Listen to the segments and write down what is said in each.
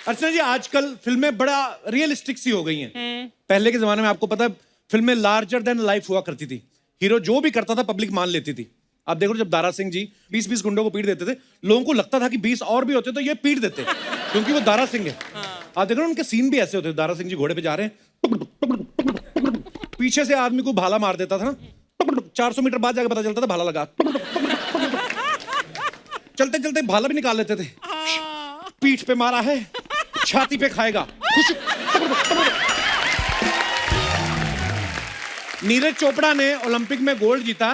अर्चना जी, आजकल फिल्में बड़ा रियलिस्टिक सी हो गई हैं। पहले के जमाने में आपको पता है फिल्में लार्जर देन लाइफ हुआ करती थी। हीरो जो भी करता था पब्लिक मान लेती थी। आप देखो जब दारा सिंह जी 20-20 गुंडों को पीट देते थे, लोगों को लगता था कि 20 और भी होते तो ये पीट देते, क्योंकि वो दारा सिंह है। आप देखो उनके सीन भी ऐसे होते थे। दारा सिंह जी घोड़े पे जा रहे हैं, पीछे से आदमी को भाला मार देता था ना, 400 मीटर बाद जाके पता चलता था भाला लगा। चलते चलते भाला भी निकाल लेते थे। पीठ पे मारा है, छाती पे खाएगा। नीरज चोपड़ा ने ओलंपिक में गोल्ड जीता।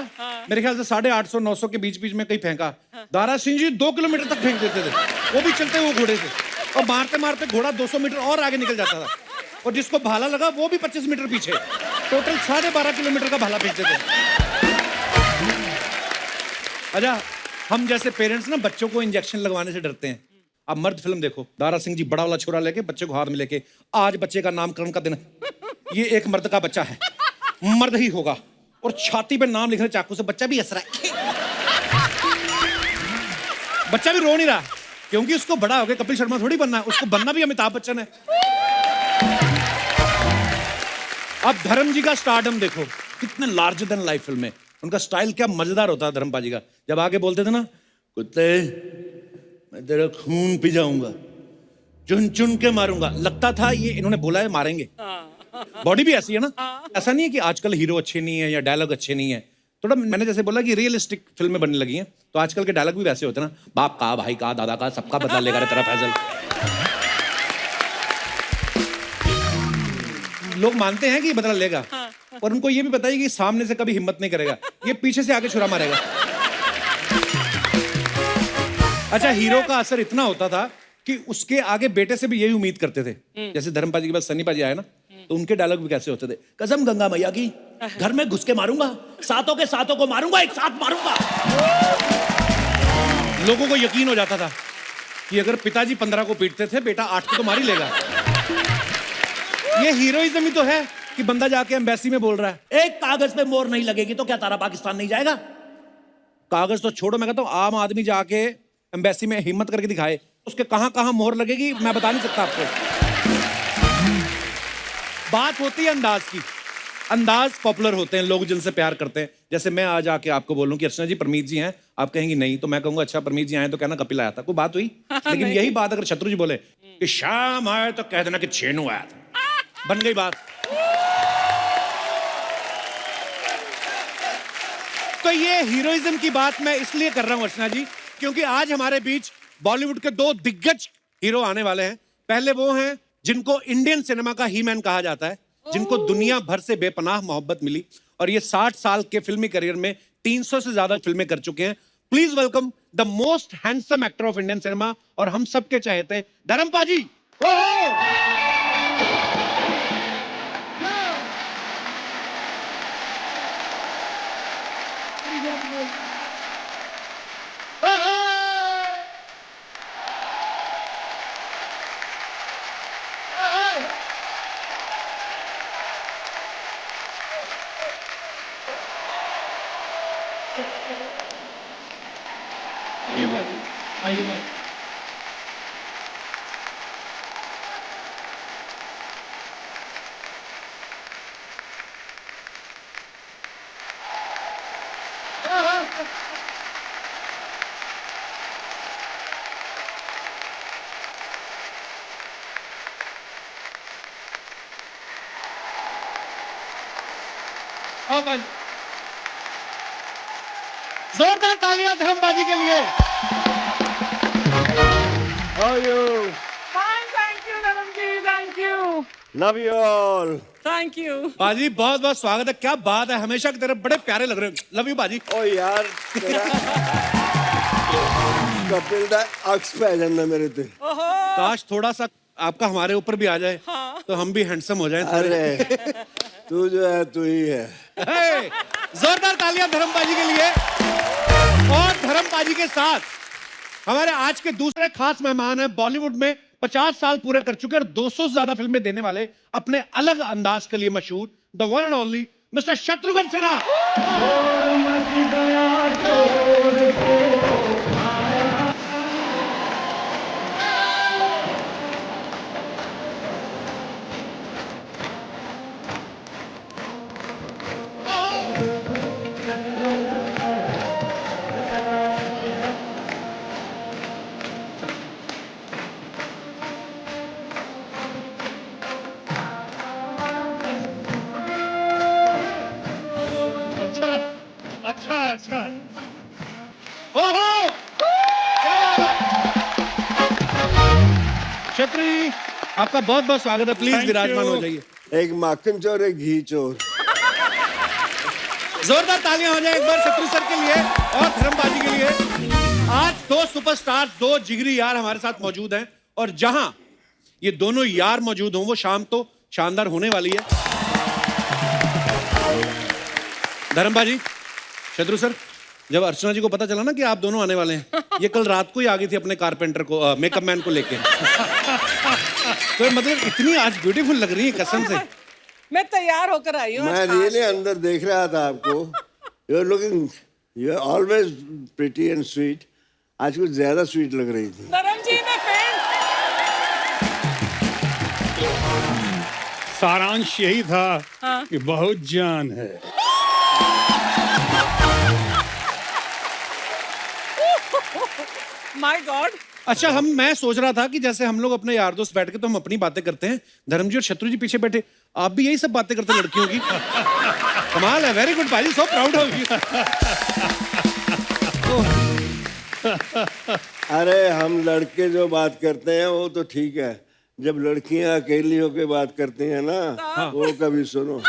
मेरे ख्याल से 850-900 के बीच बीच में कहीं फेंका। दारा सिंह जी 2 किलोमीटर तक फेंक देते थे, वो भी चलते हुए घोड़े से, और मारते मारते घोड़ा 200 मीटर और आगे निकल जाता था, और जिसको भाला लगा वो भी 25 मीटर पीछे। टोटल 12.5 किलोमीटर का भाला फेंकते थे। अच्छा, हम जैसे पेरेंट्स ना बच्चों को इंजेक्शन लगवाने से डरते हैं। अब मर्द फिल्म देखो, दारा सिंह जी बड़ा वाला छोरा लेके बच्चे को हाथ में लेके, आज बच्चे का नामकरण का दिन, ये एक मर्द का बच्चा है, मर्द ही होगा, और छाती पे नाम लिख रहे चाकू से। बच्चा भी हंस रहा है, बच्चा भी रो नहीं रहा, क्योंकि उसको बड़ा हो गया कपिल शर्मा थोड़ी बनना है, उसको बनना भी अमिताभ बच्चन है। अब धर्म जी का स्टारडम देखो, कितने लार्जर देन लाइफ फिल्म में। उनका स्टाइल क्या मजेदार होता है धर्म पाजी का। जब आगे बोलते थे ना, कुत्ते मैं तेरा खून पी जाऊंगा, चुन चुन के मारूंगा, लगता था ये इन्होंने बोला है मारेंगे। बॉडी भी ऐसी है ना। ऐसा नहीं है कि आजकल हीरो अच्छे नहीं है या डायलॉग अच्छे नहीं है। थोड़ा मैंने जैसे बोला कि रियलिस्टिक फिल्में बनने लगी हैं, तो आजकल के डायलॉग भी वैसे होते हैं ना, बाप का, भाई का, दादा का, सबका बदला लेगा रे तेरा फैजल। लोग मानते हैं कि ये बदला लेगा, और उनको ये भी पता है कि सामने से कभी हिम्मत नहीं करेगा, ये पीछे से आगे छुरा मारेगा। अच्छा, हीरो का असर इतना होता था कि उसके आगे बेटे से भी यही उम्मीद करते थे। जैसे धर्म पाजी के बाद सन्नी पाजी आए ना, तो उनके डायलॉग भी कैसे होते थे, कसम गंगा मैया की, घर में घुस के मारूंगा, सातों के सातों को मारूंगा, एक साथ मारूंगा। लोगों को यकीन हो जाता था कि अगर पिताजी 15 को पीटते थे, बेटा 8 को तो मार ही लेगा। ये हीरोइज्म ही तो है कि बंदा जाके एम्बेसी में बोल रहा है, एक कागज पे मोहर नहीं लगेगी तो क्या तारा पाकिस्तान नहीं जाएगा। कागज तो छोड़ो, मैं कहता हूं आम आदमी जाके एम्बेसी में हिम्मत करके दिखाए, उसके कहां कहां मोहर लगेगी मैं बता नहीं सकता आपको। बात होती है अंदाज की, अंदाज पॉपुलर होते हैं, लोग जिनसे प्यार करते हैं। जैसे मैं आज आके आपको बोलूं कि अर्चना जी परमीत जी हैं, आप कहेंगी नहीं, तो मैं कहूंगा अच्छा परमीत जी आए तो कहना कपिल आया था, कोई बात हुई। लेकिन यही बात अगर शत्रु जी बोले कि शाम आए तो कह देना कि छेनू आया था, बन गई बात। तो ये हीरोइज्म की बात मैं इसलिए कर रहा हूं अर्चना जी, क्योंकि आज हमारे बीच बॉलीवुड के 2 दिग्गज हीरो आने वाले हैं। पहले वो हैं जिनको इंडियन सिनेमा का ही मैन कहा जाता है, जिनको दुनिया भर से बेपनाह मोहब्बत मिली, और ये 60 साल के फिल्मी करियर में 300 से ज्यादा फिल्में कर चुके हैं। Please welcome the most handsome actor of Indian cinema, और हम सबके चाहते धर्म पाजी। जोरदार तालियां धर्मबाजी के लिए। How are you? Fine, thank you, Dharamji, thank you. Love you all. Thank you. बाजी बहुत बहुत स्वागत है। क्या बात है, हमेशा की तरह बड़े प्यारे लग रहे हो। लव यू बाजी। ओ यार तेरा कपिल दा अक्स पे जाना मेरे ते। काश थोड़ा सा आपका हमारे ऊपर भी आ जाए, तो हम भी हैंडसम हो जाएं। अरे तू जो है तू ही है। जोरदार तालियां धर्मबाजी के लिए। और धर्मबाजी के साथ हमारे आज के दूसरे खास मेहमान हैं, बॉलीवुड में 50 साल पूरे कर चुके और 200 से ज्यादा फिल्में देने वाले, अपने अलग अंदाज के लिए मशहूर, the one and only mister Shatrughan Sinha. Shatru ji आपका बहुत बहुत स्वागत है, प्लीज Thank विराजमान you. हो जाइए। एक माखन चोर एक घी चोर। जोरदार तालियां हो जाए एक बार शत्रु सर के लिए और धर्मबाजी के लिए। आज दो सुपरस्टार, दो जिगरी यार हमारे साथ मौजूद हैं और जहां ये दोनों यार मौजूद हों वो शाम तो शानदार होने वाली है। धर्मबाजी, शत्रु सर, जब अर्चना जी को पता चला ना कि आप दोनों आने वाले हैं, ये कल रात को ही आ गई थी अपने कारपेंटर को, मेकअप मैन को लेके। तो मतलब इतनी आज ब्यूटीफुल लग रही है कसम से। मैं तैयार होकर आई हूँ। मैं रियली अंदर देख रहा था आपको। You are looking, you are always pretty and sweet. आज कुछ ज्यादा स्वीट लग रही थी। धर्म जी ने पेंट। सारांश यही था कि बहुत जान है। My God. अच्छा, मैं सोच रहा था कि जैसे हम लोग अपने यार दोस्त बैठ के तो हम अपनी बातें करते हैं, धर्म जी और शत्रु जी पीछे बैठे, आप भी यही सब बातें करते हैं लड़कियों की। कमाल है, वेरी गुड भाई, सो प्राउड ऑफ यू। अरे हम लड़के जो बात करते हैं वो तो ठीक है, जब लड़कियां अकेली होकर बात करती हैं ना, वो कभी सुनो।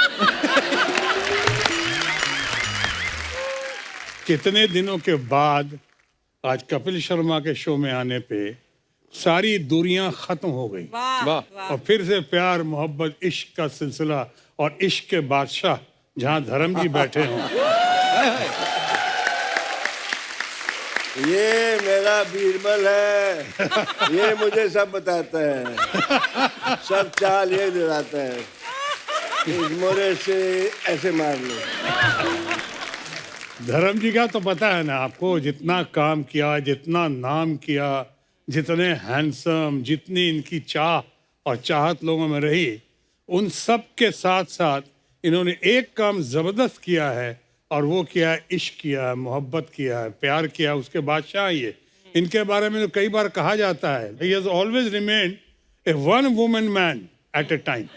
कितने दिनों के बाद आज कपिल शर्मा के शो में आने पे सारी दूरियां खत्म हो गई वाह वाह। वाह। और फिर से प्यार मोहब्बत इश्क का सिलसिला और इश्क के बादशाह जहां धर्म जी बैठे हों। ये मेरा बीरबल है, ये मुझे सब बताता है, सब चाल ये दिलाता है। इस मोरे से ऐसे मार लो। धर्म जी का तो पता है ना आपको, जितना काम किया, जितना नाम किया, जितने हैंडसम, जितनी इनकी चाह और चाहत लोगों में रही, उन सब के साथ साथ इन्होंने एक काम जबरदस्त किया है और वो किया है, इश्क किया है, मोहब्बत किया है, प्यार किया है, उसके बादशाह ये। इनके बारे में तो कई बार कहा जाता है, he has always remained A one woman man eight A time.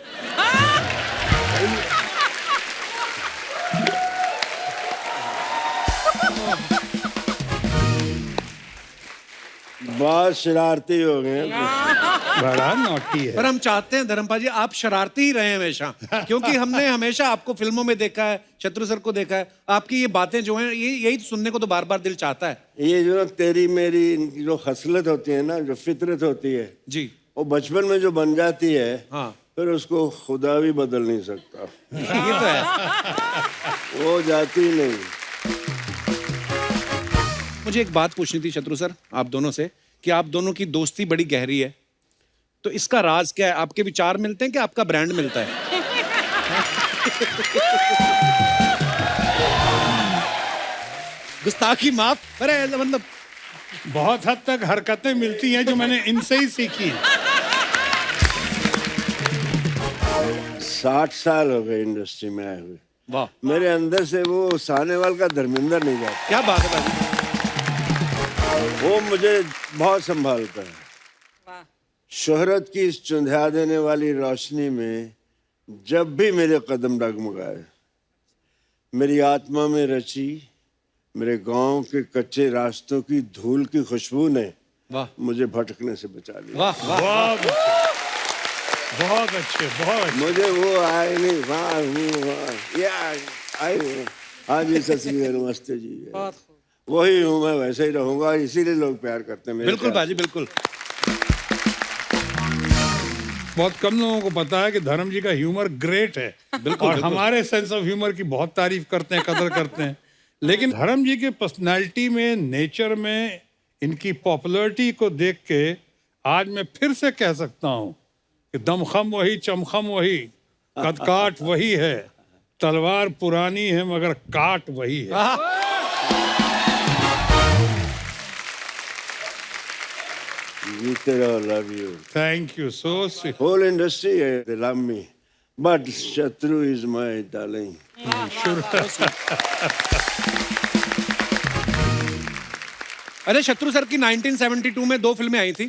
बहुत शरारती हो गए। बड़ा नॉटी पर है। हम चाहते हैं धर्मपाल जी आप शरारती ही रहे हमेशा, क्योंकि हमने हमेशा आपको फिल्मों में देखा है, शत्रु सर को देखा है, आपकी ये बातें जो हैं ये यही सुनने को तो बार बार दिल चाहता है। ये जो ना तेरी मेरी इनकी जो खसलत होती है ना, जो फितरत होती है, जी वो बचपन में जो बन जाती है, हाँ। फिर उसको खुदा भी बदल नहीं सकता। ये तो है। वो जाती नहीं। मुझे एक बात पूछनी थी शत्रु सर आप दोनों से, कि आप दोनों की दोस्ती बड़ी गहरी है, तो इसका राज क्या है? आपके विचार मिलते हैं कि आपका ब्रांड मिलता है? गुस्ताखी माफ, अरे मतलब बहुत हद तक हरकतें मिलती हैं जो मैंने इनसे ही सीखी हैं। 60 साल हो गए इंडस्ट्री में आए हुए। वाह, मेरे अंदर से वो सानेवाल का धर्मेंद्र नहीं जाता। क्या बात है भाई। वो मुझे बहुत संभालता है। वाह। शोहरत की इस चुंधिया देने वाली रोशनी में जब भी मेरे कदम डगमगाए, मेरी आत्मा में रची मेरे गांव के कच्चे रास्तों की धूल की खुशबू ने वाह मुझे भटकने से बचा लिया। वाह वाह। बहुत अच्छे, बहुत अच्छे, बहुत अच्छे। मुझे वो आए नहीं, वहाँ हूँ, वहाँ या आई हूँ। हाँ जी, सत श्री अकाल, नमस्ते जी। बहुत खूब। वही हूँ, मैं वैसे ही रहूंगा, इसीलिए लोग प्यार करते हैं मेरे बिल्कुल प्यार। बाजी बिल्कुल। बहुत कम लोगों को पता है कि धर्म जी का ह्यूमर ग्रेट है। बिल्कुल, और बिल्कुल। हमारे सेंस ऑफ ह्यूमर की बहुत तारीफ करते हैं, कदर करते हैं, लेकिन धर्म जी के पर्सनालिटी में, नेचर में, इनकी पॉपुलैरिटी को देख के आज मैं फिर से कह सकता हूँ कि दमखम वही, चमखम वही, कदकाठ वही है, तलवार पुरानी है मगर काट वही है। जीते रहो, love you. Thank you, so sweet. Whole industry, they love me. But Shatru is my darling. अरे शत्रु सर की 1972 में 2 फिल्में आई थी,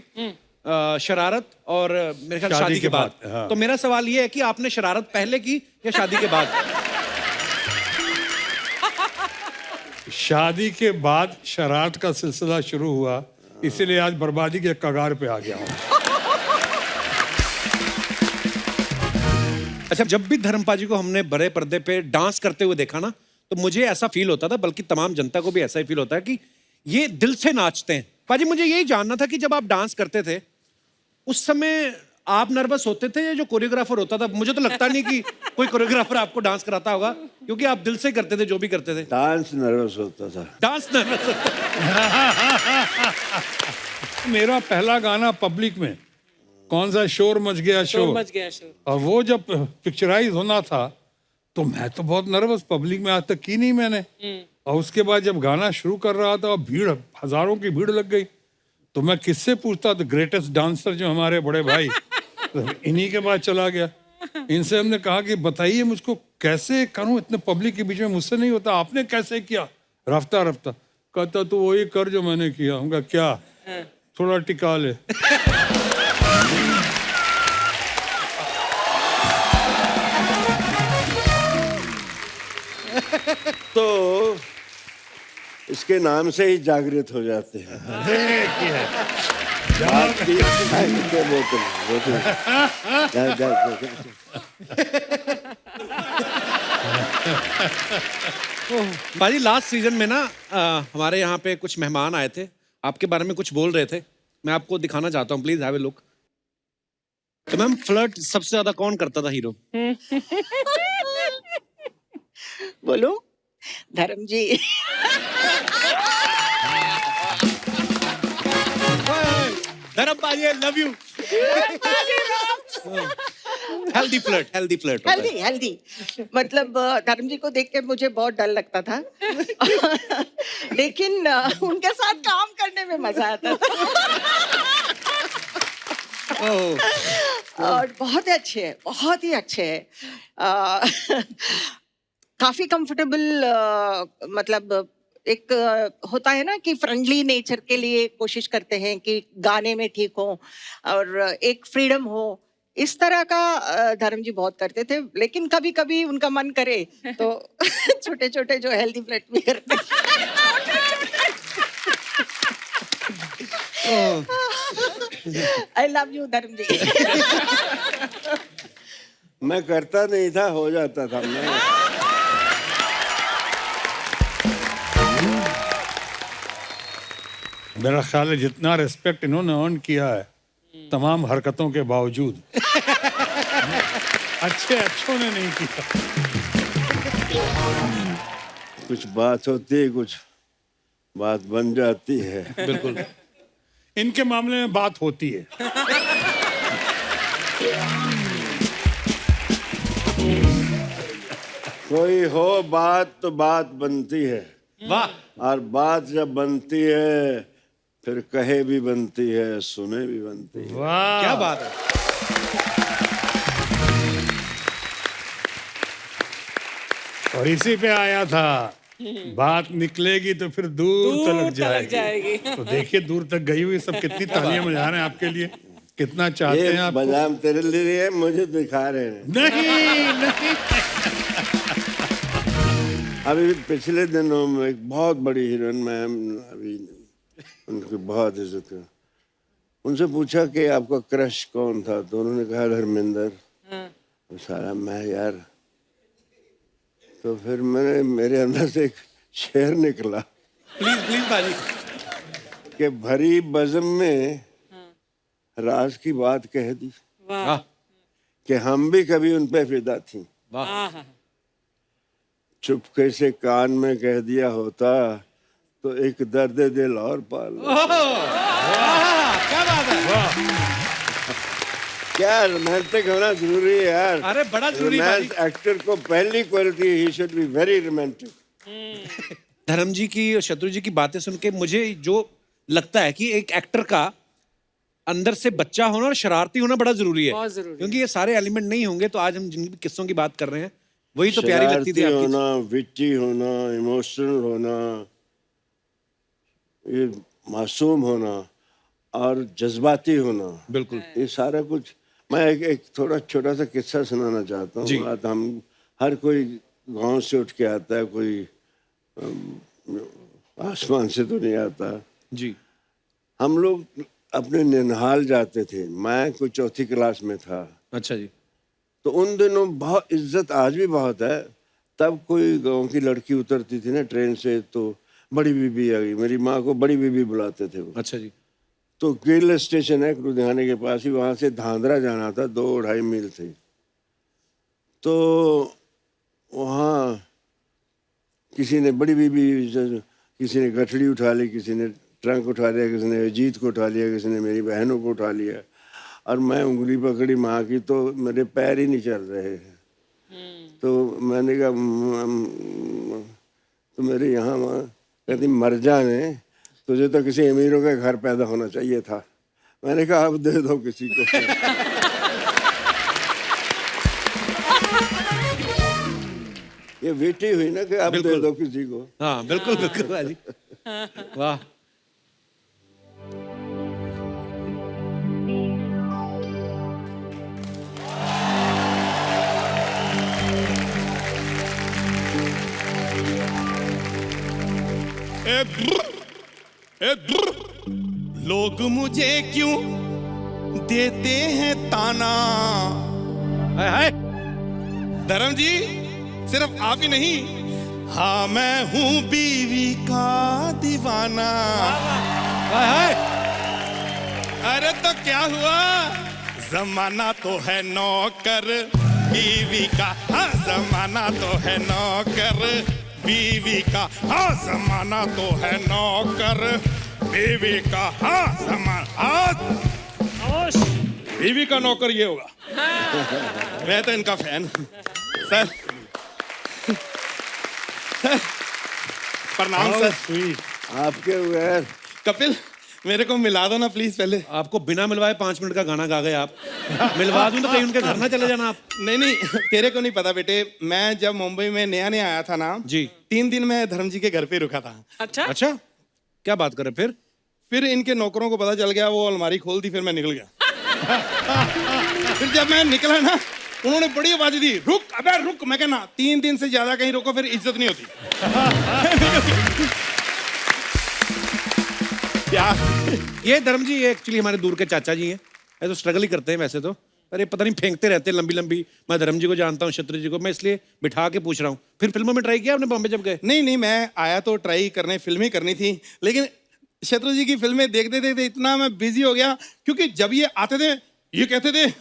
शरारत और मेरे ख्याल शादी के बाद। हाँ। तो मेरा सवाल ये है कि आपने शरारत पहले की या शादी के बाद? शादी के बाद शरारत का सिलसिला शुरू हुआ, इसीलिए आज बर्बादी के कगार पे आ गया हूँ। अच्छा, जब भी धर्मपा जी को हमने बड़े पर्दे पे डांस करते हुए देखा ना, तो मुझे ऐसा फील होता था, बल्कि तमाम जनता को भी ऐसा ही फील होता है कि ये दिल से नाचते हैं। पाजी, मुझे यही जानना था कि जब आप डांस करते थे उस समय आप नर्वस होते थे या जो कोरियोग्राफर होता था? मुझे तो लगता नहीं कि कोई कोरियोग्राफर आपको डांस कराता होगा, क्योंकि आप दिल से करते थे जो भी करते थे। डांस नर्वस होता था। डांस नर्वस होता मेरा पहला गाना पब्लिक में कौन सा, शोर मच गया शोर, मच गया शोर। और वो जब पिक्चराइज होना था तो मैं तो बहुत नर्वस, पब्लिक में आज तक की नहीं मैंने। और उसके बाद जब गाना शुरू कर रहा था और भीड़, हजारों की भीड़ लग गई, तो मैं किससे पूछता? द ग्रेटेस्ट डांसर जो हमारे बड़े भाई, तो इन्हीं के पास चला गया। इनसे हमने कहा कि बताइए मुझको कैसे करूं, इतने पब्लिक के बीच में मुझसे नहीं होता, आपने कैसे किया? रफ्ता रफ्ता कहता तो वही कर जो मैंने किया। उनका क्या, थोड़ा टिका ले। तो इसके नाम से ही जागृत हो जाते हैं। देखिए, पाजी, लास्ट सीजन में ना हमारे यहाँ पे कुछ मेहमान आए थे, आपके बारे में कुछ बोल रहे थे, मैं आपको दिखाना चाहता हूँ, प्लीज हैव ए लुक। तो मैम, फ्लर्ट सबसे ज्यादा कौन करता था हीरो? बोलो धर्म जी। धर्म पाजी, आई love you. Healthy flirt, healthy flirt. Healthy healthy मतलब धर्म जी को देख के मुझे बहुत डर लगता था। लेकिन उनके साथ काम करने में मजा आता था। और बहुत अच्छे हैं, बहुत ही अच्छे हैं। काफी कंफर्टेबल, मतलब एक होता है ना कि फ्रेंडली नेचर के लिए कोशिश करते हैं कि गाने में ठीक हो और एक फ्रीडम हो, इस तरह का धर्म जी बहुत करते थे। लेकिन कभी कभी उनका मन करे तो छोटे छोटे जो हेल्दी फ्लर्ट भी करते आई लव यू धर्म जी। मैं करता नहीं था, हो जाता था। मैं मेरा ख्याल है जितना रिस्पेक्ट इन्होंने अर्न किया है तमाम हरकतों के बावजूद, अच्छों ने नहीं किया। कुछ बात होती है, कुछ बात बन जाती है। बिल्कुल। इनके मामले में बात होती है। कोई हो बात तो बात बनती है, वाह। और बात जब बनती है फिर कहे भी बनती है, सुने भी बनती है। वाह, क्या बात है। और इसी पे आया था, बात निकलेगी तो फिर दूर तलक जाएगी। तो देखिए दूर तक गई हुई सब कितनी तालियां बजा रहे हैं आपके लिए, कितना चाहते हैं ये आपको। बजाम तेरे लिए है, मुझे दिखा रहे हैं। नहीं। अभी पिछले दिनों में एक बहुत बड़ी हीरोइन, मैम, अभी उनकी बहुत इज्जत है, उनसे पूछा कि आपका क्रश कौन था, तो उन्होंने कहा धर्मेंद्र। सारा मैं यार, तो फिर मेरे अंदर से एक शेर निकला प्लीज प्लीज पाजी। कि भरी बज़म में राज की बात कह दी वाह कि हम भी कभी उन पे फिदा थी, वाह। चुपके से कान में कह दिया होता तो एक दर्द दिल और पाल। क्या बात है। क्या रोमांटिक होना जरूरी है यार। अरे बड़ा जरूरी है रोमांस एक्टर को पहली quality, he should be very romantic. धर्म जी की और शत्रु जी की बातें सुन के मुझे जो लगता है कि एक एक्टर का अंदर से बच्चा होना और शरारती होना बड़ा जरूरी है, बहुत जरूरी। क्योंकि ये सारे एलिमेंट नहीं होंगे तो आज हम जिन भी किस्सों की बात कर रहे हैं वही तो प्यारी लगती थी शरारती आपकी। होना, विट्टी होना, इमोशनल होना, ये मासूम होना और जज्बाती होना, बिल्कुल। ये सारा कुछ। मैं एक थोड़ा छोटा सा किस्सा सुनाना चाहता जी। हूँ। बात हम हर कोई गांव से उठ के आता है, कोई आसमान से तो नहीं आता। जी। हम लोग अपने ननिहाल जाते थे, मैं कोई चौथी क्लास में था, अच्छा जी। तो उन दिनों बहुत इज्जत, आज भी बहुत है, तब कोई गांव की लड़की उतरती थी ना ट्रेन से तो बड़ी बीबी आ गई, मेरी माँ को बड़ी बीबी बुलाते थे वो। अच्छा जी। तो केरल स्टेशन है लुधियाने के पास ही, वहाँ से धांधरा जाना था, 2-2.5 मील थे। तो वहाँ किसी ने बड़ी बीबी, किसी ने गठड़ी उठा ली, किसी ने ट्रंक उठा लिया, किसी ने अजीत को उठा लिया, किसी ने मेरी बहनों को उठा लिया, और मैं उंगली पकड़ी माँ की तो मेरे पैर ही नहीं चल रहे। तो मैंने कहा तो मेरे यहाँ माँ कहती मर जाने, तुझे तो किसी अमीरों के घर पैदा होना चाहिए था। मैंने कहा अब दे दो किसी को। ये बेटी हुई ना कि अब दे दो किसी को। हाँ बिल्कुल बिल्कुल भाई। वाह। लोग मुझे क्यों देते हैं ताना। हाय हाय। धर्म जी, सिर्फ आप ही नहीं, हाँ मैं हूँ बीवी का दीवाना। हाय हाय। अरे तो क्या हुआ, जमाना तो है नौकर बीवी का, हाँ जमाना तो है नौकर बीवी का, हाँ जमाना तो है नौकर बीवी का, हाँ जमाना बीवी का नौकर ये होगा। मैं तो इनका फैन हूँ। सर प्रणाम सर। आपके बगैर कपिल मेरे को मिला दो ना प्लीज पहले। आपको बिना मिलवाए 5 मिनट का गाना गा गए आप। मिलवा दूं तो कहीं उनके घर ना चले जाना आप। नहीं नहीं, तेरे को नहीं पता बेटे, मैं जब मुंबई में नया नया आया था ना जी, 3 दिन मैं धर्म जी के घर पे रुका था। अच्छा अच्छा क्या बात कर रहे फिर इनके नौकरों को पता चल गया, वो अलमारी खोल दी, फिर मैं निकल गया। फिर जब मैं निकला ना, उन्होंने बड़ी आवाज दी, रुक अबे रुक। मैं कहना 3 दिन से ज्यादा कहीं रुको फिर इज्जत नहीं होती। ये धर्म जी ये एक्चुअली हमारे दूर के चाचा जी हैं। ये तो स्ट्रगल ही करते हैं वैसे तो, अरे पता नहीं फेंकते रहते हैं लंबी लंबी। मैं धर्म जी को जानता हूँ, शत्रु जी को, मैं इसलिए बिठा के पूछ रहा हूँ। फिर फिल्मों में ट्राई किया आपने बॉम्बे जब गए? नहीं नहीं, मैं आया तो ट्राई करने, फिल्में करनी थी, लेकिन शत्रु जी की फिल्में देखते देखते इतना मैं बिजी हो गया, क्योंकि जब ये आते थे ये कहते थे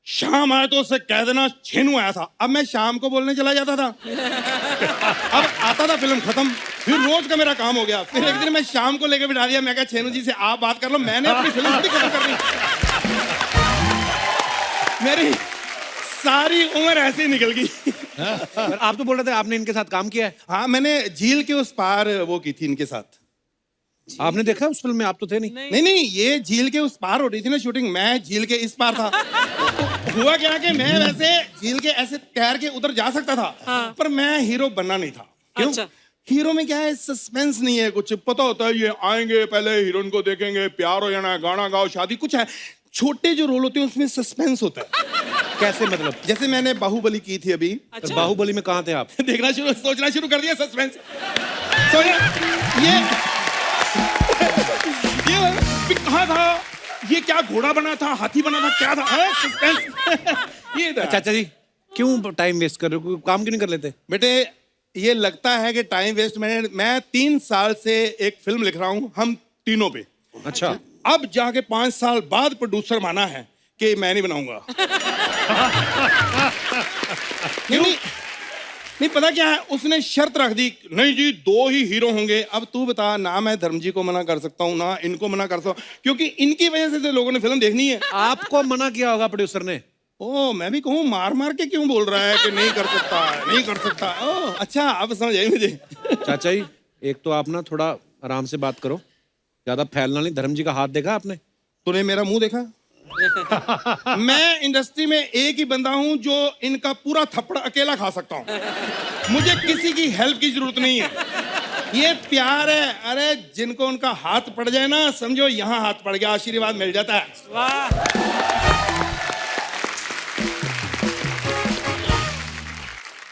शाम आया तो उससे कह देना छेनू आया था। अब मैं शाम को बोलने चला जाता था। अब आता था फिल्म खत्म, फिर रोज का मेरा काम हो गया। फिर एक दिन मैं शाम को लेकर बिठा दिया, मैं कहा छेनू जी से आप बात कर लो, मैंने अपनी फिल्म थोड़ी खत्म करनी। मेरी सारी उम्र ऐसे ही निकल गई। आप तो बोल रहे थे आपने इनके साथ काम किया है। हाँ, मैंने झील के उस पार वो की थी इनके साथ। आपने देखा उस फिल्म में? आप तो थे नहीं। नहीं नहीं, ये झील के उस पार हो रही थी ना शूटिंग, मैं झील के इस पार था। तो हुआ क्या कि मैं वैसे झील के ऐसे तैर के उधर जा सकता था, पर मैं हीरो बनना नहीं था। क्यों? अच्छा। हीरो में क्या है, सस्पेंस नहीं है, कुछ पता होता है ये आएंगे पहले हीरोइन को देखेंगे, प्यार हो जाना है, गाना गाओ, शादी, कुछ है। छोटे जो रोल होते हैं उसमें सस्पेंस होता है। कैसे मतलब? जैसे मैंने बाहुबली की थी अभी। अच्छा। बाहुबली में कहाँ थे आप? देखना शुरू, सोचना शुरू कर दिया, सस्पेंस। ये कहाँ था, ये क्या घोड़ा बना था, हाथी बना था, क्या था, सस्पेंस। ये था। चाचा जी क्यों टाइम वेस्ट कर रहे हो, काम क्यों नहीं कर लेते? बेटे ये लगता है कि टाइम वेस्ट, मैं 3 साल से एक फिल्म लिख रहा हूँ, हम तीनों पे। अच्छा। अब जाके 5 साल बाद प्रोड्यूसर माना है कि मैं नहीं बनाऊंगा। नहीं पता क्या है, उसने शर्त रख दी, नहीं जी 2 ही हीरो होंगे। अब तू बता, ना मैं धर्म जी को मना कर सकता हूँ ना इनको मना कर सकता हूँ, क्योंकि इनकी वजह से तो लोगों ने फिल्म देखनी है। आपको मना किया होगा प्रोड्यूसर ने? ओ मैं भी कहूँ, मार मार के क्यों बोल रहा है कि नहीं कर सकता, नहीं कर सकता। ओ अच्छा, अब समझ आई मुझे। चाचा जी एक तो आप ना थोड़ा आराम से बात करो, ज्यादा फैलना नहीं। धर्म जी का हाथ देखा आपने? तूने मेरा मुंह देखा? मैं इंडस्ट्री में एक ही बंदा हूं जो इनका पूरा थप्पड़ अकेला खा सकता हूं। मुझे किसी की हेल्प की जरूरत नहीं है। ये प्यार है। अरे जिनको उनका हाथ पड़ जाए ना, समझो यहाँ हाथ पड़ गया, आशीर्वाद मिल जाता है। वाह।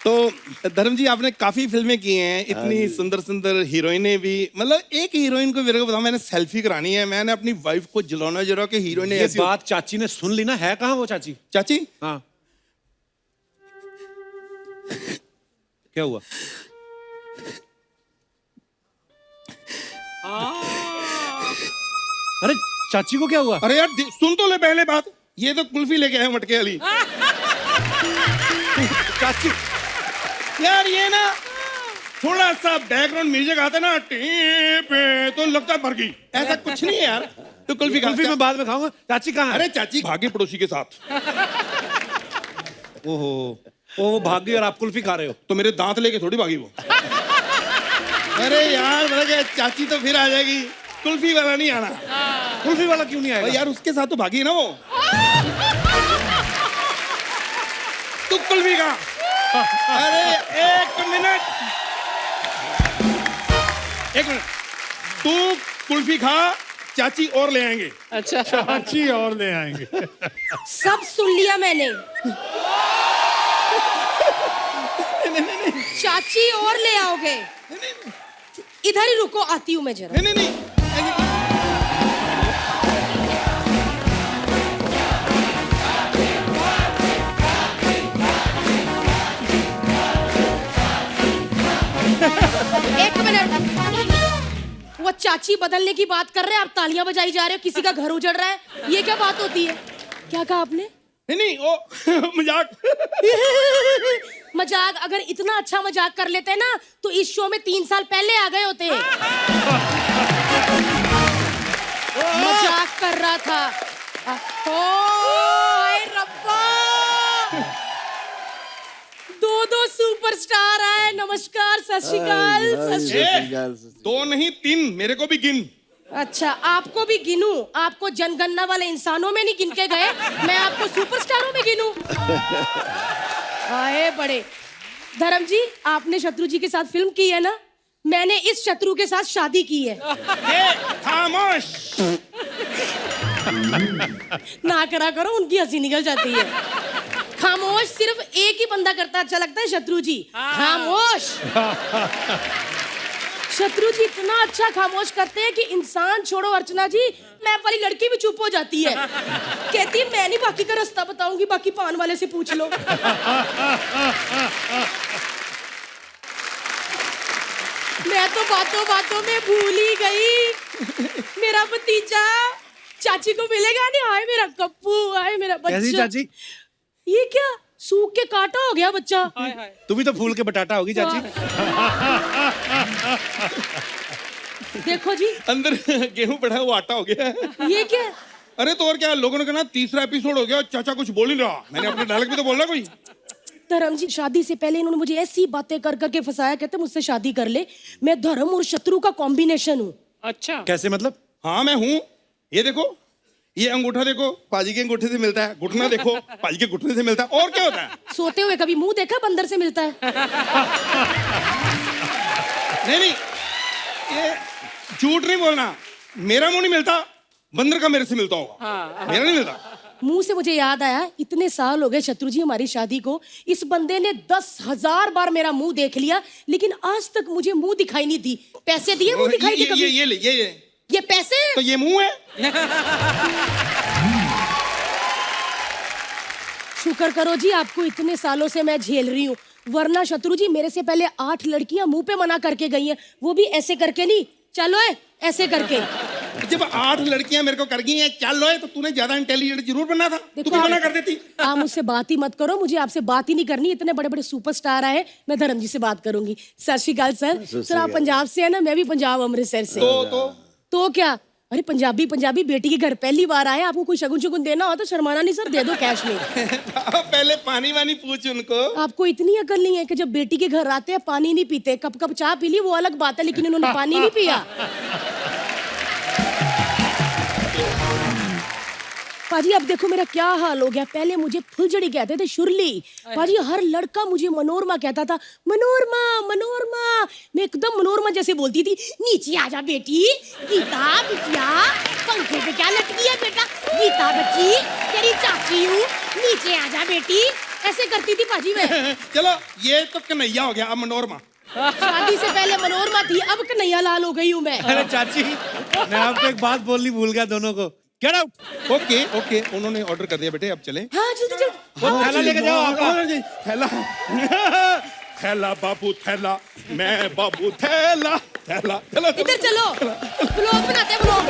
तो धर्म जी आपने काफी फिल्में की हैं, इतनी सुंदर सुंदर हीरोइनें भी, मतलब एक हीरोइन को मेरे को बताओ, मैंने सेल्फी करानी है, मैंने अपनी वाइफ को जलाना जरा कि हीरोइन ये ऐसी बात चाची ने सुन ली ना, है कहाँ वो चाची? चाची हाँ क्या हुआ? अरे चाची को क्या हुआ? अरे यार सुन तो ले पहले बात, ये तो कुल्फी लेके आए मटके वाली। चाची यार ये ना थोड़ा सा बैकग्राउंड म्यूजिक आता ना टे तो लगता है मर गई, ऐसा कुछ नहीं है यार। तो कुल्फी कुल्फी मैं बाद में खाऊंगा। चाची कहाँ है? अरे चाची भागी पड़ोसी के साथ। ओहो वो भाग गई और आप कुल्फी खा रहे हो? तो मेरे दांत लेके थोड़ी भागी वो। अरे यार मतलब चाची तो फिर आ जाएगी, कुल्फी वाला नहीं आना। कुल्फी वाला क्यों नहीं आएगा? यार उसके साथ तो भागी है ना वो। तू कुल्फी खा। अरे एक मिनट तू कुल्फी खा, चाची और ले आएंगे। अच्छा चाची और ले आएंगे। सब सुन लिया मैंने। चाची और ले आओगे? इधर ही रुको, आती हूँ मैं जरा। नहीं नहीं नहीं एक मिनट, वो चाची बदलने की बात कर रहे हैं, आप तालियां बजाई जा रहे हो, किसी का घर उजड़ रहा है, ये क्या बात होती है? क्या कहा आपने? नहीं ओ मजाक। मजाक? अगर इतना अच्छा मजाक कर लेते ना तो इस शो में 3 साल पहले आ गए होते। मजाक कर रहा था। हाय रब्बा, दो सुपरस्टार आए। नमस्कार, सत श्री अकाल। सत श्री अकाल। दो नहीं 3, मेरे को भी गिन। अच्छा आपको भी गिनूं? आपको जनगणना वाले इंसानों में नहीं गिन के गए, मैं आपको सुपरस्टारों में गिनूं? आए बड़े। धर्म जी आपने शत्रु जी के साथ फिल्म की है ना, मैंने इस शत्रु के साथ शादी की है। खामोश। ना करा करो, उनकी हंसी निकल जाती है। खामोश सिर्फ एक ही बंदा करता अच्छा लगता है, शत्रु जी। खामोश। शत्रु जी इतना अच्छा खामोश करते हैं कि इंसान छोड़ो अर्चना जी, मैं वाली लड़की भी चुप हो जाती है। कहती है मैं नहीं बाकी का रास्ता बताऊंगी, बाकी पान वाले से पूछ लो। मैं तो बातों बातों में भूल ही गई, मेरा भतीजा चाची को मिलेगा नहीं। हाय मेरा कप्पू, हाय मेरा बच्चा। कैसी चाची? ये क्या सूख के काटा हो गया बच्चा? तू भी तो फूल के बटाटा होगी चाची। देखो जी अंदर गेहूं पड़ा है, वो आटा हो गया। ये क्या? अरे तो और क्या, लोगों ने कहा 3रा एपिसोड हो गया, चाचा कुछ बोल नहीं रहा। मैंने अपने डायलॉग भी तो बोलना कोई। धर्म जी शादी से पहले इन्होंने मुझे ऐसी बातें कर करके फंसाया, कहते मुझसे शादी कर ले, मैं धर्म और शत्रु का कॉम्बिनेशन हूँ। अच्छा कैसे मतलब? हाँ मैं हूँ। ये देखो, ये अंगूठा देखो, पाजी के अंगूठे से मिलता है। घुटना देखो, पाजी के घुटने से मिलता है। और क्या होता है? सोते हुए कभी मुंह देखा बंदर से मिलता है? नहीं ये झूठ नहीं बोलना, मेरा मुंह नहीं मिलता, बंदर का मेरे से मिलता होगा। मेरा नहीं मिलता। मुंह से मुझे याद आया, इतने साल हो गए शत्रु जी हमारी शादी को, इस बंदे ने 10,000 बार मेरा मुंह देख लिया, लेकिन आज तक मुझे मुंह दिखाई नहीं दी। पैसे दिए मुंह दिखाई दी कभी? ये ले, ये पैसे? तो ये मुंह है। शुक्र करो जी आपको इतने सालों से मैं झेल रही हूँ, वरना शत्रु जी मेरे से पहले 8 लड़कियां मुंह पे मना करके गई हैं, वो भी ऐसे करके नहीं, चलो है ऐसे करके। जब 8 लड़कियां मेरे को कर गई हैं चल लो है, तो तूने ज्यादा इंटेलिजेंट जरूर बनना था। तू भी मना कर देती। आप मुझसे बात ही मत करो, मुझे आपसे बात ही नहीं करनी। इतने बड़े बड़े सुपरस्टार आए, मैं धर्म जी से बात करूंगी। सत श्री अकाल सर। सर आप पंजाब से है ना? मैं भी पंजाब अमृतसर से। तो क्या? अरे पंजाबी बेटी के घर पहली बार आए, आपको कोई शगुन शुगुन देना हो तो शर्माना नहीं सर, दे दो कैश में। पहले पानी वानी पूछ उनको। आपको इतनी अकल नहीं है कि जब बेटी के घर आते हैं पानी नहीं पीते? कप कप चाय पी ली वो अलग बात है, लेकिन इन्होंने पानी नहीं पिया। पाजी अब देखो मेरा क्या हाल हो गया। पहले मुझे फुलझड़ी कहते थे, शुरली। पाजी हर लड़का मुझे मनोरमा कहता था, मनोरमा मनोरमा। मैं एकदम मनोरमा जैसे बोलती थी। नीचे आजा बेटी, गीता बिटिया, पंखे पे क्या लटकी है बेटा? गीता बच्ची तेरी चाची हूँ, नीचे आजा बेटी। ऐसे करती थी पाजी मैं। चलो ये तो कन्हैया हो गया, अब मनोरमा। शादी से पहले मनोरमा थी, अब कन्हैया लाल हो गई हूँ मैं। अरे चाची, मैं आपको एक बात बोलनी भूल गया दोनों को। Get out. ओके ओके, उन्होंने ऑर्डर कर दिया बेटे, अब चलें। हाँ जल्दी जल्दी। वो थैला लेके जाओ आपका। थैला थैला बाबू थैला, मैं बाबू थैला थैला। चलो इधर चलो, ब्लॉग बनाते हैं ब्लॉग।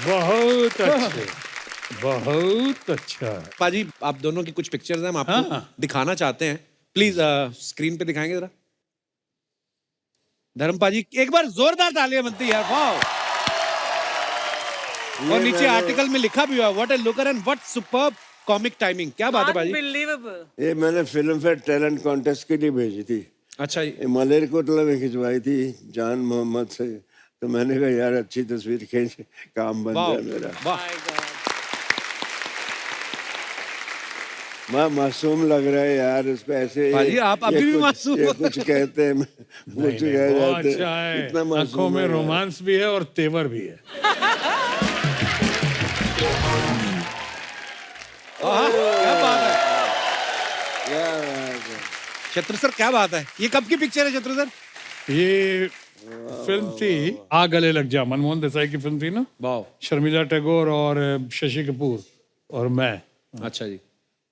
बहुत अच्छे, बहुत अच्छा। पाजी आप दोनों की कुछ पिक्चर्स हैं, हम आपको हाँ। दिखाना चाहते हैं। प्लीज स्क्रीन पे दिखाएंगे जरा। धर्म पाजी एक बार जोरदार तालियां बनती है यार, वाह। और नीचे मैंने- आर्टिकल में लिखा भी हुआ what A looker and what superb comic timing. क्या बात है पाजी? अनबिलीवेबल। ये मैंने फिल्म फेयर टैलेंट कॉन्टेस्ट के लिए भेजी थी। अच्छा जी। ये मलेरकोटला में खिंचवाई थी जान मोहम्मद से। तो मैंने कहा यार अच्छी तस्वीर खींच, काम बन वाह गया मेरा। वाह। माँ मासूम लग रहा है यार, उसको ऐसे भाजी, आप ये अभी भी कुछ- मासूम ये हो। कुछ कहते हैं, कुछ कह बहुत जाते अच्छा हैं। है, इतना मासूम आंखों में है यार। रोमांस भी है और तेवर भी है। क्या बात है क्या बात है। शत्रु सर, क्या बात है? ये कब की पिक्चर है शत्रु सर? ये फिल्म थी आ गले लग जा, मनमोहन देसाई की फिल्म थी ना, वाह। शर्मिला टैगोर और शशि कपूर और मैं। अच्छा जी,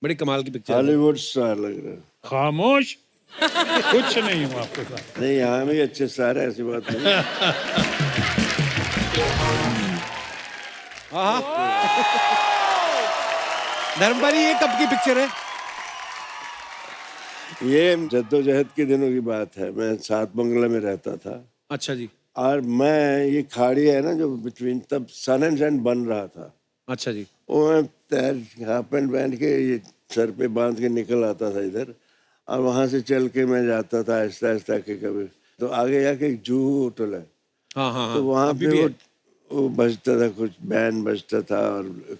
बड़ी कमाल की पिक्चर है। हॉलीवुड स्टार लग रहा है। खामोश, कुछ नहीं हूँ आपके साथ। नहीं यहाँ भी अच्छे स्टार है, ऐसी बात नहीं। धर्म पाजी ये कब की पिक्चर है? ये जद्दोजहद के दिनों की बात है। मैं सात बंगला में रहता था अच्छा जी। और मैं ये खाड़ी है ना जो बिटवीन, तब सन एंड सैंड बन रहा था। अच्छा जी। वो मैं तैर हाफ पैंट पहन के ये सर पे बांध के निकल आता था इधर, और वहां से चल के मैं जाता था आहिस्ता आहिस्ता के। कभी तो आगे जाके एक जूहू होटल है, हाँ हाँ हाँ। तो वहां अभी पे भी है। वो बजता था, कुछ बैंड बजता था और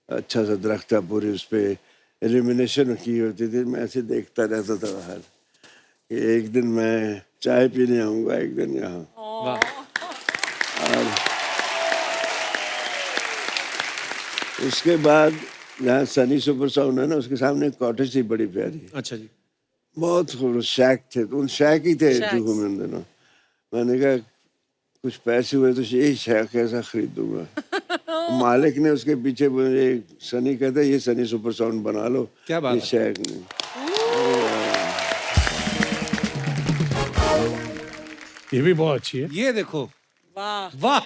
अच्छा सा दरख्त था, पूरी उस पे इल्यूमिनेशन की होती थी। मैं ऐसे देखता रहता था बाहर कि एक दिन मैं चाय पीने आऊंगा एक दिन यहाँ। वाह। और उसके बाद जहाँ सनी सुपर साउंड है ना, उसके सामने एक कॉटेज थी बड़ी प्यारी, अच्छा जी। बहुत खूबसूरत शैक थे। तो उन शैक ही थे जूहू में उन दिनों। मैंने कहा कुछ पैसे हुए तो यही शैक ऐसा खरीदूंगा। मालिक ने उसके पीछे मुझे, सनी कहता है ये सनी सुपर साउंड बना लो। क्या बात ये है? शैक नहीं। ये भी बहुत अच्छी है। ये देखो, वाह। वाह।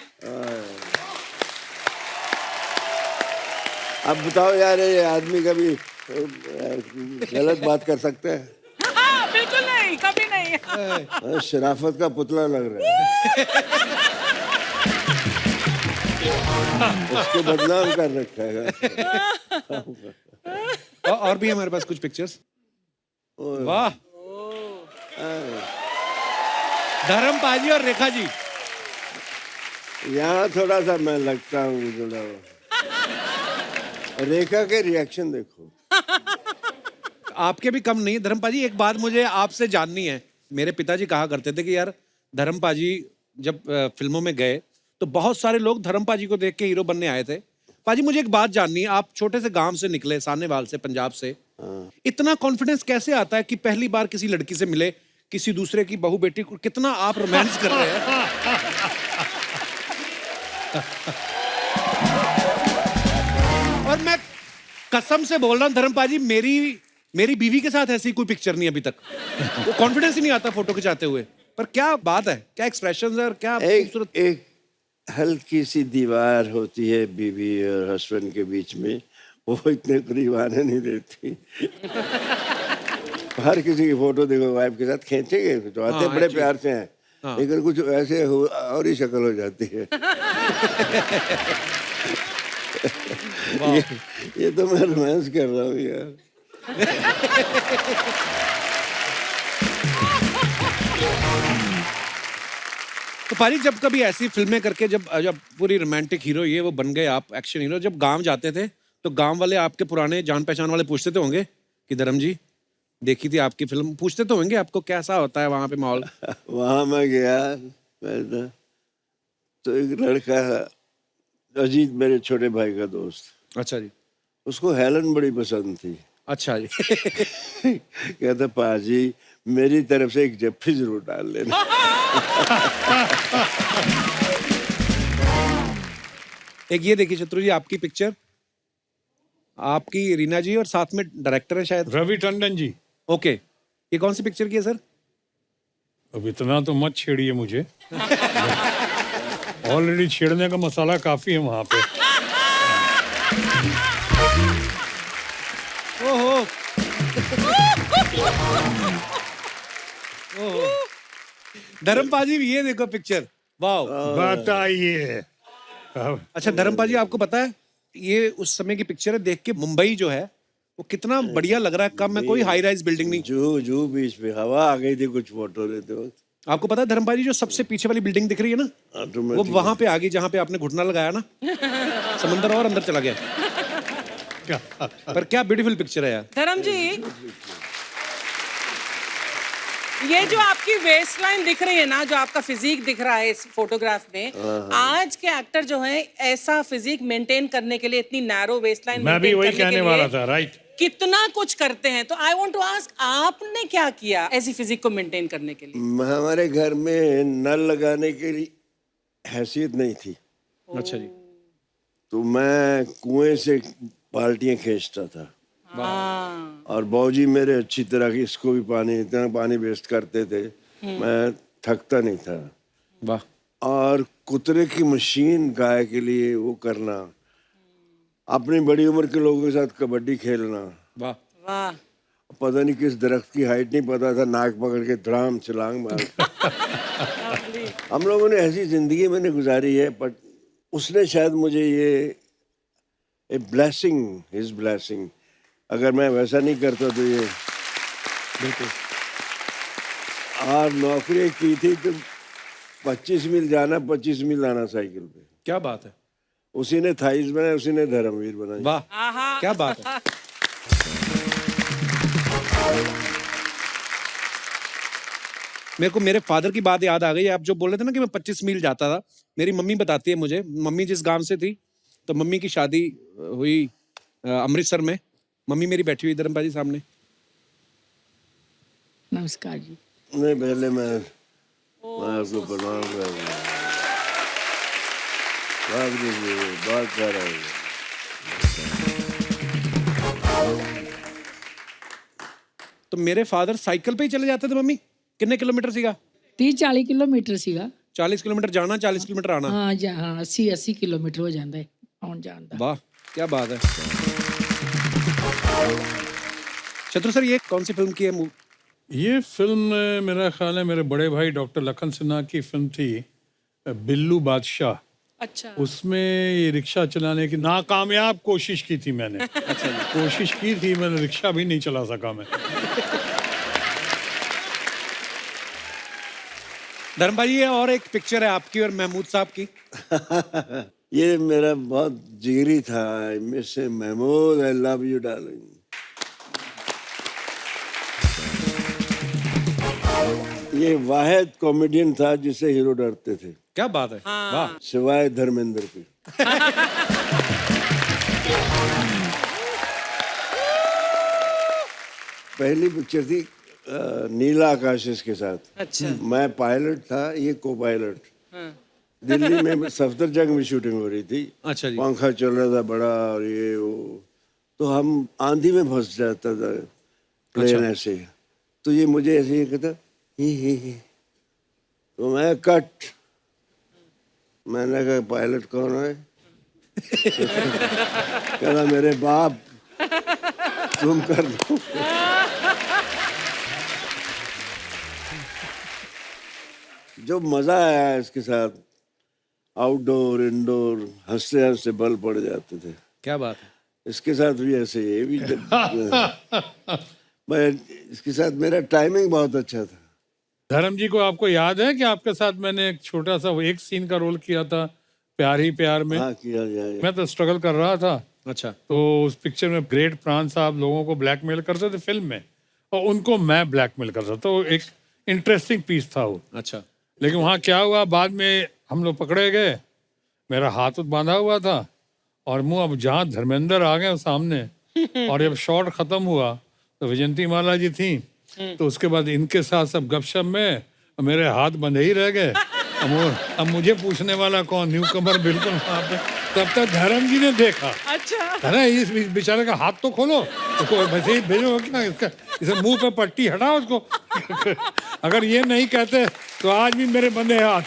अब बताओ यार, ये आदमी कभी गलत बात कर सकता है? बिल्कुल नहीं, कभी नहीं। शराफत का पुतला लग रहा है। उसको बदनाम कर रखा है। और भी हमारे पास कुछ पिक्चर्स। वाह। धर्म पाजी और रेखा जी। यहाँ थोड़ा सा मैं लगता हूँ जुड़ा हुआ। रेखा के रिएक्शन देखो। आपके भी कम नहीं। धर्म पाजी, एक बात मुझे आपसे जाननी है। मेरे पिताजी कहा करते थे कि यार धर्म पाजी जब फिल्मों में गए तो बहुत सारे लोग धर्म पाजी को देख के हीरो बनने आए थे। पाजी मुझे एक बात जाननी है, आप छोटे से गांव से निकले, सानेवाल से, पंजाब से, इतना कॉन्फिडेंस कैसे आता है कि पहली बार किसी लड़की से मिले, किसी दूसरे की बहू बेटी को, कितना आप रोमांस कर रहे हैं? और मैं कसम से बोल रहा हूँ धर्म पाजी, मेरी बीवी के साथ ऐसी कोई पिक्चर नहीं अभी तक। वो कॉन्फिडेंस ही नहीं आता फोटो खिंचाते हुए। पर क्या बात है, क्या एक्सप्रेशंस है और क्या खूबसूरत। एक हल्की सी दीवार होती है बीवी और हस्बैंड के बीच में, वो इतने करीब आने नहीं देती। हर किसी की फोटो देखो वाइफ के साथ खींचेंगे तो आते बड़े प्यार से हैं, लेकिन कुछ ऐसे और ही शक्ल हो जाती है। ये तो मैं रोमांस कर रहा हूँ यार। तो पारी, जब कभी ऐसी फिल्में करके जब जब पूरी रोमांटिक हीरो ये वो बन गए आप, एक्शन हीरो, जब गांव जाते थे तो गांव वाले आपके पुराने जान पहचान वाले पूछते तो होंगे कि धर्म जी देखी थी आपकी फिल्म, पूछते तो होंगे आपको कैसा होता है वहां पे माहौल? वहां मैं गया पहले तो एक लड़का, अजीत मेरे छोटे भाई का दोस्त, अच्छा जी। उसको हेलन बड़ी पसंद थी। अच्छा जी। कहता पाजी मेरी तरफ से एक जफ्फी जरूर डाल लेना। एक ये देखिए शत्रु जी, आपकी पिक्चर, आपकी रीना जी और साथ में डायरेक्टर है शायद। रवि टंडन जी। ओके, ये कौन सी पिक्चर की है सर? अब इतना तो मत छेड़िए मुझे। ऑलरेडी छेड़ने का मसाला काफी है वहां पे। ओहो। ओहो। धर्मपा जी ये देखो पिक्चर, वाह। बताइए। अब अच्छा धर्मपा जी, आपको पता है ये उस समय की पिक्चर है, देख के मुंबई जो है वो कितना बढ़िया लग रहा है। कम में कोई हाई राइज बिल्डिंग नहीं। जू बीच पे हवा आ गई थी कुछ फोटो लेते वक्त। आपको पता है धर्मपा जी, जो सबसे पीछे वाली बिल्डिंग दिख रही है ना, वो ऑटोमेटिक वहां पे आ गई जहां पे आपने घुटना लगाया ना, समंदर और अंदर चला गया। पर क्या ब्यूटीफुल पिक्चर है यार। धर्म जी, ये जो आपकी वेस्ट लाइन दिख रही है ना, जो आपका फिजिक दिख रहा है इस फोटोग्राफ में, आज के एक्टर जो है ऐसा फिजिक मेंटेन करने के लिए इतनी नैरो वेस्ट लाइन मैं भी वही कहने वाला था, राइट। कितना कुछ करते हैं। तो आई वांट टू आस्क, आपने क्या किया ऐसी फिजिक को मेंटेन करने के लिए? हमारे घर में नल लगाने के लिए हैसियत नहीं थी। अच्छा जी। तो मैं कुएं से बाल्टियां खींचता था। हाँ। और बाबूजी मेरे अच्छी तरह इसको भी पानी, इतना पानी वेस्ट करते थे, मैं थकता नहीं था। वाह। और कुतरे की मशीन गाय के लिए वो करना, अपनी बड़ी उम्र के लोगों के साथ कबड्डी खेलना। वाह। वाह। पता नहीं किस दरख्त की हाइट नहीं पता था, नाक पकड़ के धड़ाम छलांग मार। हम लोगों ने ऐसी जिंदगी मैंने गुजारी है, बट उसने शायद मुझे ये ए ब्लेसिंग, हिज ब्लेसिंग, अगर मैं वैसा नहीं करता तो ये बिल्कुल। और नौकरी की थी तो 25 मील जाना 25 मील आना साइकिल पे। क्या बात है। उसी ने थाइस बनाया, उसी ने धर्मवीर बनाई। वाह, आहा। क्या बात है। मेरे को मेरे फादर की बात याद आ गई। आप जो बोल रहे थे ना कि मैं 25 मील जाता था, मेरी मम्मी बताती है मुझे। मम्मी जिस गांव से थी, तो मम्मी की शादी हुई अमृतसर में। मम्मी मेरी बैठी हुई धर्मपा जी सामने। नमस्कार जी। नहीं, पहले मैं आपको प्रणाम कर रहा हूँ। बात कर रहा हूँ। तो मेरे फादर साइकिल पे ही चले जाते थे मम्मी। कितने किलोमीटर सीगा? 30-40 किलोमीटर ਸੀਗਾ। 40 किलोमीटर जाना, 40 किलोमीटर आना। हाँ जी, हाँ 80 किलोमीटर हो जाता है आउन जान दा। वाह, क्या बात है। शत्रु सर, ये कौन सी फिल्म की है? ये फिल्म मेरा ख्याल है मेरे बड़े भाई डॉक्टर लखन सिन्हा की फिल्म थी, बिल्लू बादशाह। अच्छा। उसमें ये रिक्शा चलाने की नाकामयाब कोशिश की थी मैंने। अच्छा, कोशिश की थी मैंने, रिक्शा भी नहीं चला सका मैं। धर्मपा जी, ये और एक पिक्चर है आपकी और महमूद साहब की। ये मेरा बहुत जिगरी था। Mister Mehmood, I love you darling. ये वाहिद कॉमेडियन था जिसे हीरो डरते थे। क्या बात है। वाह। सिवाय धर्मेंद्र के। पहली पिक्चर थी नीला आकाश के साथ। अच्छा। मैं पायलट था, ये को पायलट। दिल्ली में सफदरजंग में शूटिंग हो रही थी। अच्छा जी। पंखा चल रहा था बड़ा और ये वो, तो हम आंधी में फंस जाता था प्लेन ऐसे। तो ये मुझे ऐसे ही कहता ही। तो मैं कट, मैंने कहा पायलट कौन है? कहता मेरे बाप, तुम कर दो। जो मजा आया इसके साथ, आउटडोर इंडोर, हंसते हंसते बल पड़ जाते थे। क्या बात है। इसके साथ भी ऐसे, ये भी मैं इसके साथ मेरा टाइमिंग बहुत अच्छा था। धर्म जी को आपको याद है कि आपके साथ मैंने एक छोटा सा एक सीन का रोल किया था प्यार ही प्यार में? हाँ, किया जाए। मैं तो स्ट्रगल कर रहा था। अच्छा। तो उस पिक्चर में ग्रेट प्राण साहब लोगों को ब्लैकमेल करते थे फिल्म में, और उनको मैं ब्लैकमेल करता। तो एक इंटरेस्टिंग पीस था वो। अच्छा। लेकिन वहाँ क्या हुआ, बाद में हम लोग पकड़े गए, मेरा हाथ बांधा हुआ था और मुंह अब जहाँ धर्मेंद्र आ गए सामने और जब शॉट खत्म हुआ तो विजयंती माला जी थी, तो उसके बाद इनके साथ सब गपशप में मेरे हाथ बंधे ही रह गए। अब मुझे पूछने वाला कौन, न्यू कमर बिल्कुल वहाँ पे। तब तक धर्म जी ने देखा, अच्छा अरे इस बेचारे का हाथ तो खोलो, उसको वैसे ही भेजो क्या, इसका इसे मुंह पे पट्टी हटाओ उसको। अगर ये नहीं कहते तो आज भी मेरे बंधे हाथ।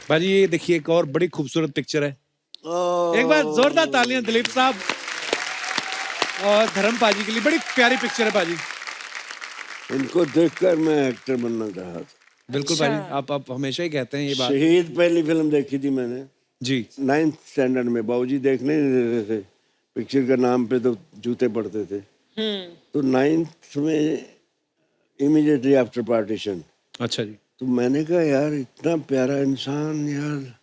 भाजी ये देखिए एक और बड़ी खूबसूरत पिक्चर है। एक बार जोरदार तालियां दिलीप साहब और धर्म पाजी के लिए। बड़ी प्यारी पिक्चर है पाजी। इनको देखकर मैं एक्टर बनना चाहा था। बिल्कुल भाजी, आप हमेशा ही कहते हैं ये बात। शहीद पहली फिल्म देखी थी मैंने जी 9th स्टैंडर्ड में। बाबूजी देखने नहीं देते थे, पिक्चर का नाम पे तो जूते पड़ते थे। तो 9th में इमीडिएटली आफ्टर पार्टीशन, अच्छा जी। तो मैंने कहा यार इतना प्यारा इंसान यार,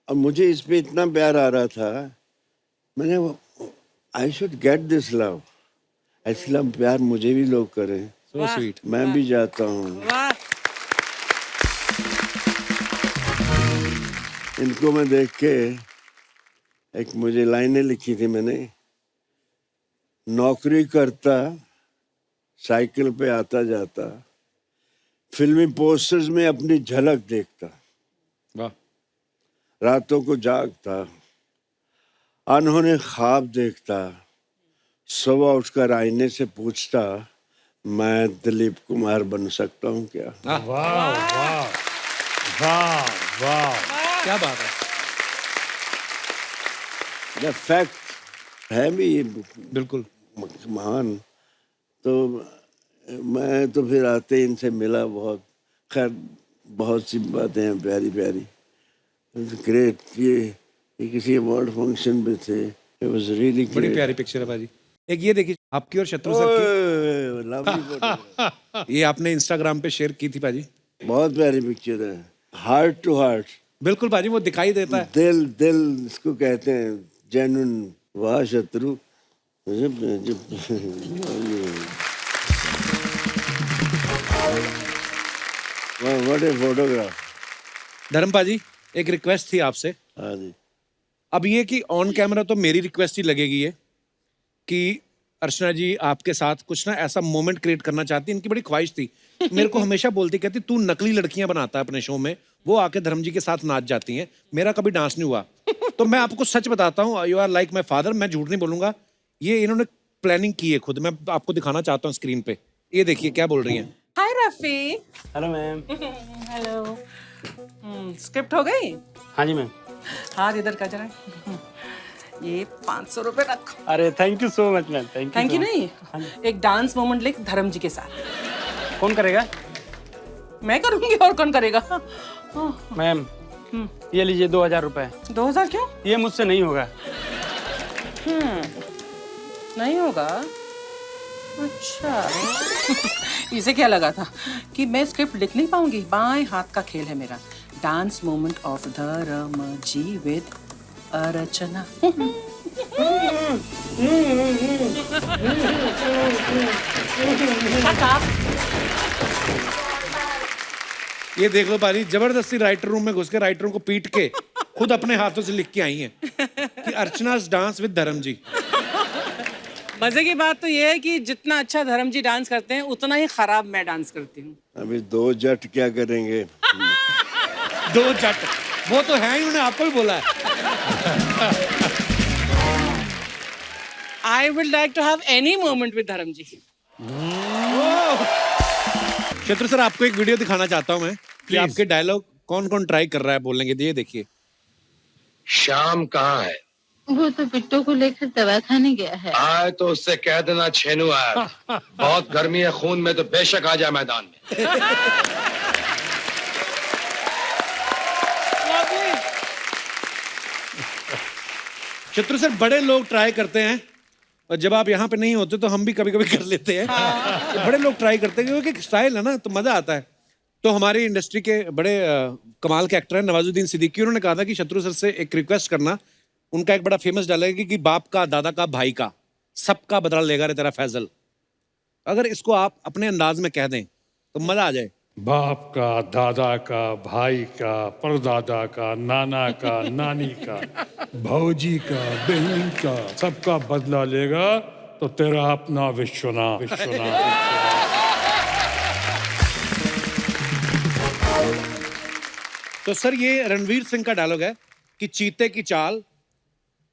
अब मुझे इस पे इतना प्यार आ रहा था, मैंने I should get this love, ऐसा प्यार मुझे भी लोग करें, सो स्वीट। मैं भी जाता हूँ। वाह इनको मैं देख के एक मुझे लाइनें लिखी थी मैंने, नौकरी करता साइकिल पे आता जाता, फिल्मी पोस्टर्स में अपनी झलक देखता, वाह। रातों को जागता, अनहोने ख्वाब देखता, सुबह उठकर आईने से पूछता मैं दिलीप कुमार बन सकता हूँ क्या। वाह वाह वाह वाह, क्या बात है। फैक्ट है भी ये बिल्कुल। महान। तो मैं तो फिर आते ही इनसे मिला, बहुत खैर बहुत सी बातें हैं प्यारी प्यारी। ग्रेट। ये किसी अवार्ड फंक्शन में थे, इट वाज रियली बड़ी प्यारी पिक्चर है भाजी। एक ये देखिए आपकी और शत्रु सर की, लवली फोटो। ये आपने इंस्टाग्राम पे शेयर की थी भाजी। बहुत प्यारी पिक्चर है, हार्ट टू हार्ट। बिल्कुल भाजी, वो दिखाई देता है। दिल दिल इसको कहते हैं, जेन्युइन। वाह शत्रु, व्हाट ए फोटोग्राफ। धर्म पाजी एक रिक्वेस्ट थी आपसे। हाँ जी। अब ये कि ऑन कैमरा तो मेरी रिक्वेस्ट ही लगेगी ये कि अर्चना जी आपके साथ कुछ ना ऐसा मोमेंट क्रिएट करना चाहती, इनकी बड़ी ख्वाहिश थी। मेरे को हमेशा बोलती, कहती तू नकली लड़कियां बनाता है अपने शो में, वो आके धर्म जी के साथ नाच जाती हैं, मेरा कभी डांस नहीं हुआ। तो मैं आपको सच बताता हूँ, you are like my father, मैं झूठ नहीं बोलूंगा। ये इन्होंने प्लानिंग की है खुद, मैं आपको दिखाना चाहता हूँ स्क्रीन पे। ये देखिए क्या बोल रही हैं। Hi Rafi. Hello ma'am. Hello. Script हो गई? हाँ जी मैम। हाथ इधर का जरा। ये 500 रुपए रख। अरे thank you so much ma'am. Thank you नहीं, एक डांस मोमेंट लिख धर्म जी के साथ। कौन करेगा? मैं करूंगी, और कौन करेगा? मैम ये लीजिए 2000 रुपए। 2000 क्यों? ये मुझसे नहीं होगा। नहीं होगा? अच्छा। इसे क्या लगा था कि मैं स्क्रिप्ट लिख नहीं पाऊंगी? बाएं हाथ का खेल है मेरा। डांस मोमेंट ऑफ धर्म जी विद अर्चना। ये देख लो पारी, जबरदस्ती राइटर रूम में घुस के राइटरों को पीट के खुद अपने हाथों से लिख के आई हैं कि अर्चना डांस विद धर्म जी। मजे की बात तो ये है कि जितना अच्छा धर्म जी डांस करते हैं उतना ही खराब मैं डांस करती हूँ। अभी 2 जट क्या करेंगे? 2 जट वो तो है ही, उन्हें आपको भी बोला है। I would like to have any moment with धर्म जी। शत्रु सर आपको एक वीडियो दिखाना चाहता हूं मैं कि आपके डायलॉग कौन कौन ट्राई कर रहा है बोलने के। ये देखिए। शाम कहाँ है? वो तो बिट्टू को लेकर दवा खाने गया है। आए तो उससे कह देना छेनू आया। बहुत गर्मी है खून में, तो बेशक आ जाए मैदान में। शत्रु सर बड़े लोग ट्राई करते हैं, और जब आप यहाँ पे नहीं होते तो हम भी कभी कभी कर लेते हैं। तो बड़े लोग ट्राई करते हैं क्योंकि स्टाइल है ना, तो मजा आता है। तो हमारी इंडस्ट्री के बड़े कमाल के एक्टर हैं नवाजुद्दीन सिद्दीकी, उन्होंने कहा था कि शत्रु सर से एक रिक्वेस्ट करना। उनका एक बड़ा फेमस डायलॉग है कि बाप का, दादा का, भाई का, सबका बदला लेगा रे तेरा फैजल। अगर इसको आप अपने अंदाज में कह दें तो मजा आ जाए। बाप का, दादा का, भाई का, परदादा का, नाना का, नानी का, भौजी का, बहन का, सबका बदला लेगा तो तेरा अपना विश्वनाथ विश्वनाथ। तो सर ये रणवीर सिंह का डायलॉग है कि चीते की चाल,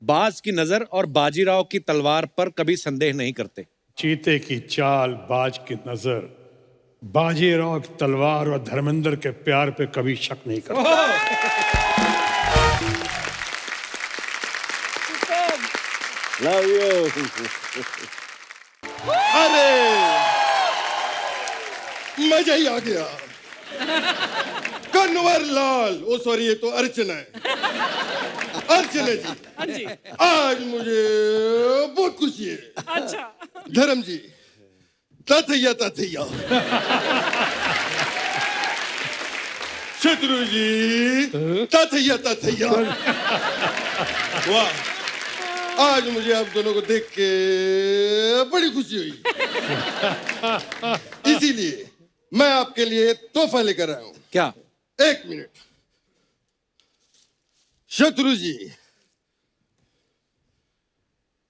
बाज की नजर और बाजीराव की तलवार पर कभी संदेह नहीं करते। चीते की चाल, बाज की नजर, बाजीराव की तलवार और धर्मेंद्र के प्यार पे कभी शक नहीं करते। Love you. अरे मजा ही आ गया। कन्वर लाल, ओ सॉरी ये तो अर्चना है। अर्चना जी, आज मुझे बहुत खुशी है। अच्छा धर्म जी, ताथैया ताथैया। शत्रु जी, ताथैया ताथैया। वाह, आज मुझे आप दोनों को देख के बड़ी खुशी हुई। इसीलिए मैं आपके लिए तोहफा लेकर आया हूं। क्या? एक मिनट। शत्रु जी,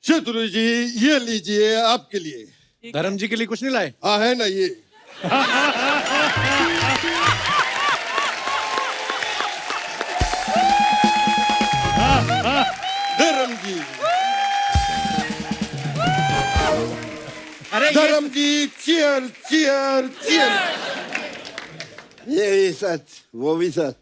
शत्रु जी ये लीजिए आपके लिए। धर्म जी के लिए कुछ नहीं लाए? हाँ है ना ये। धर्म जी, अरे धर्म जी, चीयर चीयर चीयर। ये भी सच, वो भी सच,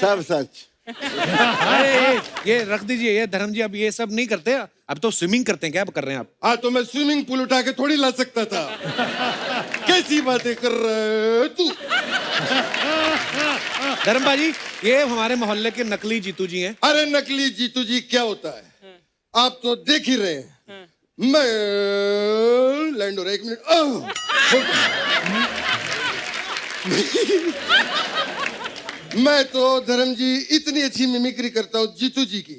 सब सच। अरे ये रख दीजिए। ये धर्म जी अब ये सब नहीं करते, अब तो स्विमिंग करते हैं। क्या कर रहे हैं आप? हाँ तो मैं स्विमिंग पूल उठा के थोड़ी ला सकता था। कैसी बातें कर रहे तू? धर्म बाजी, ये हमारे मोहल्ले के नकली जीतू जी हैं। अरे नकली जीतू जी क्या होता है, आप तो देख ही रहे हैं। मैं लैंड हो रहा है, एक मिनट। मैं तो धर्म जी इतनी अच्छी मिमिक्री करता हूँ जीतू जी की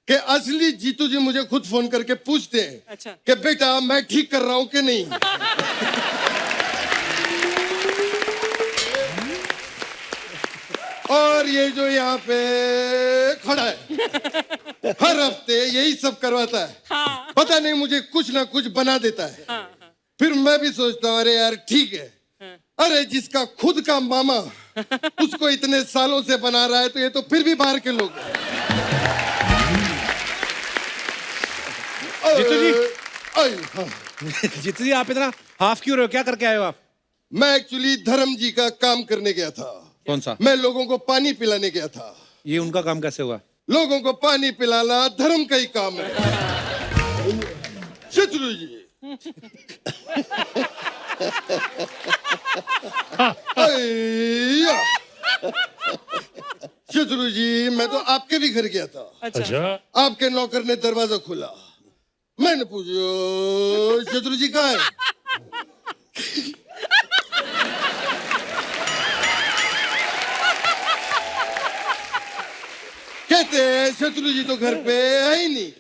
कि असली जीतू जी मुझे खुद फोन करके पूछते हैं कि बेटा मैं ठीक कर रहा हूँ कि नहीं। और ये जो यहाँ पे खड़ा है हर हफ्ते यही सब करवाता है। पता नहीं मुझे कुछ ना कुछ बना देता है। फिर मैं भी सोचता हूँ अरे यार ठीक है, अरे जिसका खुद का मामा उसको इतने सालों से बना रहा है तो ये तो फिर भी बाहर के लोग हैं। जीतू जी, हाँ। जीतू जी आप इतना हाफ क्यों रहे हो? क्या करके आए हो आप? मैं एक्चुअली धर्म जी का काम करने गया था। कौन सा? मैं लोगों को पानी पिलाने गया था। ये उनका काम कैसे हुआ? लोगों को पानी पिलाना धर्म का ही काम है। शत्रु जी, शत्रु जी मैं तो आपके भी घर गया था। अच्छा, आपके नौकर ने दरवाजा खोला। मैंने पूछा शत्रु जी कहाँ है? कहते हैं शत्रु जी तो घर पे है ही नहीं।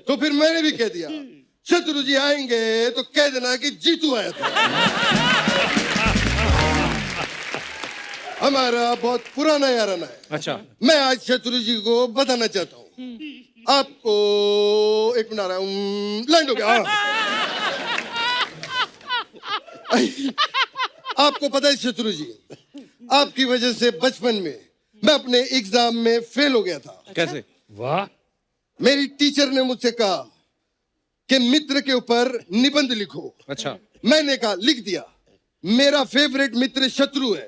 तो फिर मैंने भी कह दिया शत्रु जी आएंगे तो कह देना कि जीतू आया था। हमारा बहुत पुराना याराना है। अच्छा, मैं आज शत्रु जी को बताना चाहता हूँ आपको। एक मिनट आ रहा हूँ, लैंड हो गया। आपको पता है शत्रु जी, आपकी वजह से बचपन में मैं अपने एग्जाम में फेल हो गया था। कैसे? वाह, मेरी टीचर ने मुझसे कहा कि मित्र के ऊपर निबंध लिखो। अच्छा, मैंने कहा लिख दिया। मेरा फेवरेट मित्र शत्रु है।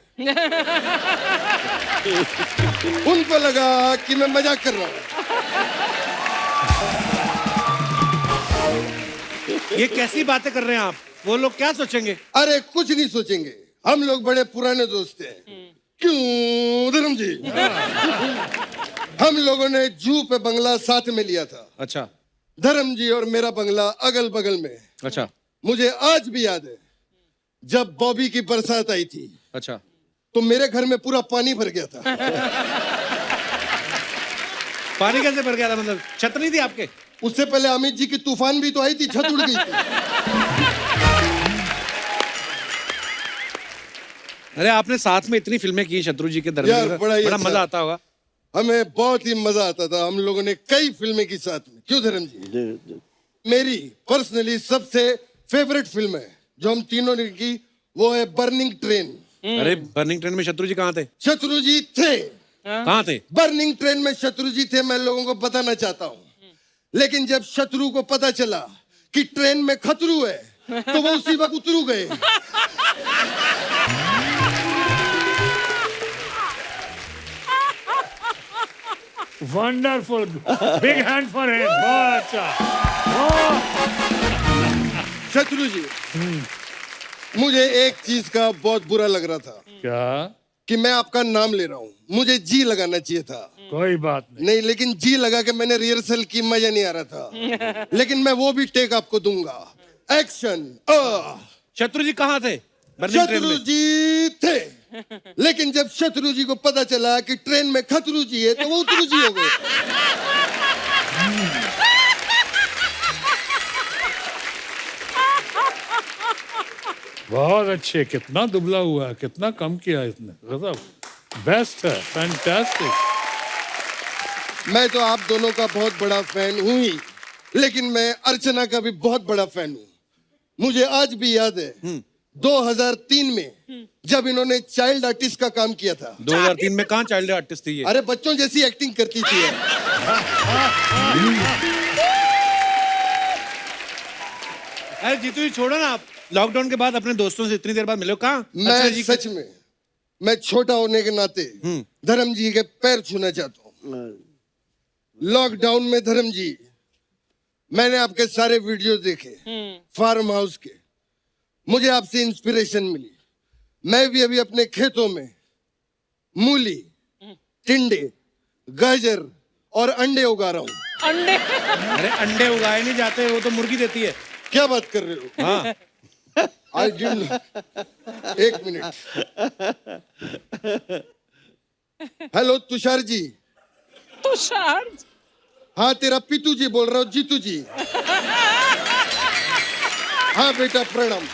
उनको लगा कि मैं मजाक कर रहा हूँ। ये कैसी बातें कर रहे हैं आप? वो लोग क्या सोचेंगे? अरे कुछ नहीं सोचेंगे, हम लोग बड़े पुराने दोस्त हैं। क्यों धर्म जी? हम लोगों ने जू पे बंगला साथ में लिया था। अच्छा, धर्म जी और मेरा बंगला अगल बगल में। अच्छा, मुझे आज भी याद है जब बॉबी की बरसात आई थी। अच्छा, तो मेरे घर में पूरा पानी भर गया था। पानी कैसे भर गया था? मतलब छत नहीं थी आपके? उससे पहले अमित जी की तूफान भी तो आई थी, छत उड़ गई थी। अरे आपने साथ में इतनी फिल्में की शत्रु जी के यार, दरमियान, बड़ा ही बड़ा अच्छा। मजा आता होगा। हमें बहुत ही मजा आता था, हम लोगों ने कई फिल्में की साथ में। क्यों धर्म जी? मेरी पर्सनली सबसे फेवरेट फिल्म है जो हम तीनों ने की, वो है बर्निंग ट्रेन। अरे बर्निंग ट्रेन में शत्रु जी कहाँ थे? शत्रु जी थे। कहाँ थे? बर्निंग ट्रेन में शत्रु जी थे, मैं लोगों को बताना चाहता हूँ। लेकिन जब शत्रु को पता चला कि ट्रेन में खतरू है, तो वो उसी वक्त उतरू गए। Wonderful, big hand for him. बहुत अच्छा। शत्रु जी, मुझे एक चीज का बहुत बुरा लग रहा था। क्या? कि मैं आपका नाम ले रहा हूँ, मुझे जी लगाना चाहिए था। कोई बात नहीं, लेकिन जी लगा के मैंने रिहर्सल की, मजा नहीं आ रहा था। लेकिन मैं वो भी टेक आपको दूंगा। एक्शन। शत्रु जी कहाँ थे? बर्निंग ट्रेन शत्रु में। जी थे, लेकिन जब शत्रु जी को पता चला कि ट्रेन में खतरू जी है, तो वो उतरू जी हो गए। बहुत अच्छे। कितना दुबला हुआ है, कितना कम किया इसने। गजब, बेस्ट है, फैंटास्टिक। मैं तो आप दोनों का बहुत बड़ा फैन हूं ही, लेकिन मैं अर्चना का भी बहुत बड़ा फैन हूं। मुझे आज भी याद है 2003 में जब इन्होंने चाइल्ड आर्टिस्ट का काम किया था। 2003 में कहाँ चाइल्ड आर्टिस्ट थी ये? अरे बच्चों जैसी एक्टिंग करती थी। अरे जीतू जी छोड़ो ना, आप लॉकडाउन के बाद अपने दोस्तों से इतनी देर बाद मिले हो, कहाँ? मैं सच में, मैं छोटा होने के नाते धर्म जी के पैर छूना चाहता हूँ। लॉकडाउन में धर्म जी, मैंने आपके सारे वीडियो देखे फार्म हाउस के, मुझे आपसे इंस्पिरेशन मिली। मैं भी अभी अपने खेतों में मूली, टिंडे, गाजर और अंडे उगा रहा हूँ। अंडे? अरे अंडे उगाए नहीं जाते, वो तो मुर्गी देती है। क्या बात कर रहे हो? हाँ। I didn't. एक मिनट। हेलो तुषार जी। तुषार? हाँ, तेरा पितू जी बोल रहा हूँ, जीतू जी। हाँ बेटा, प्रणाम।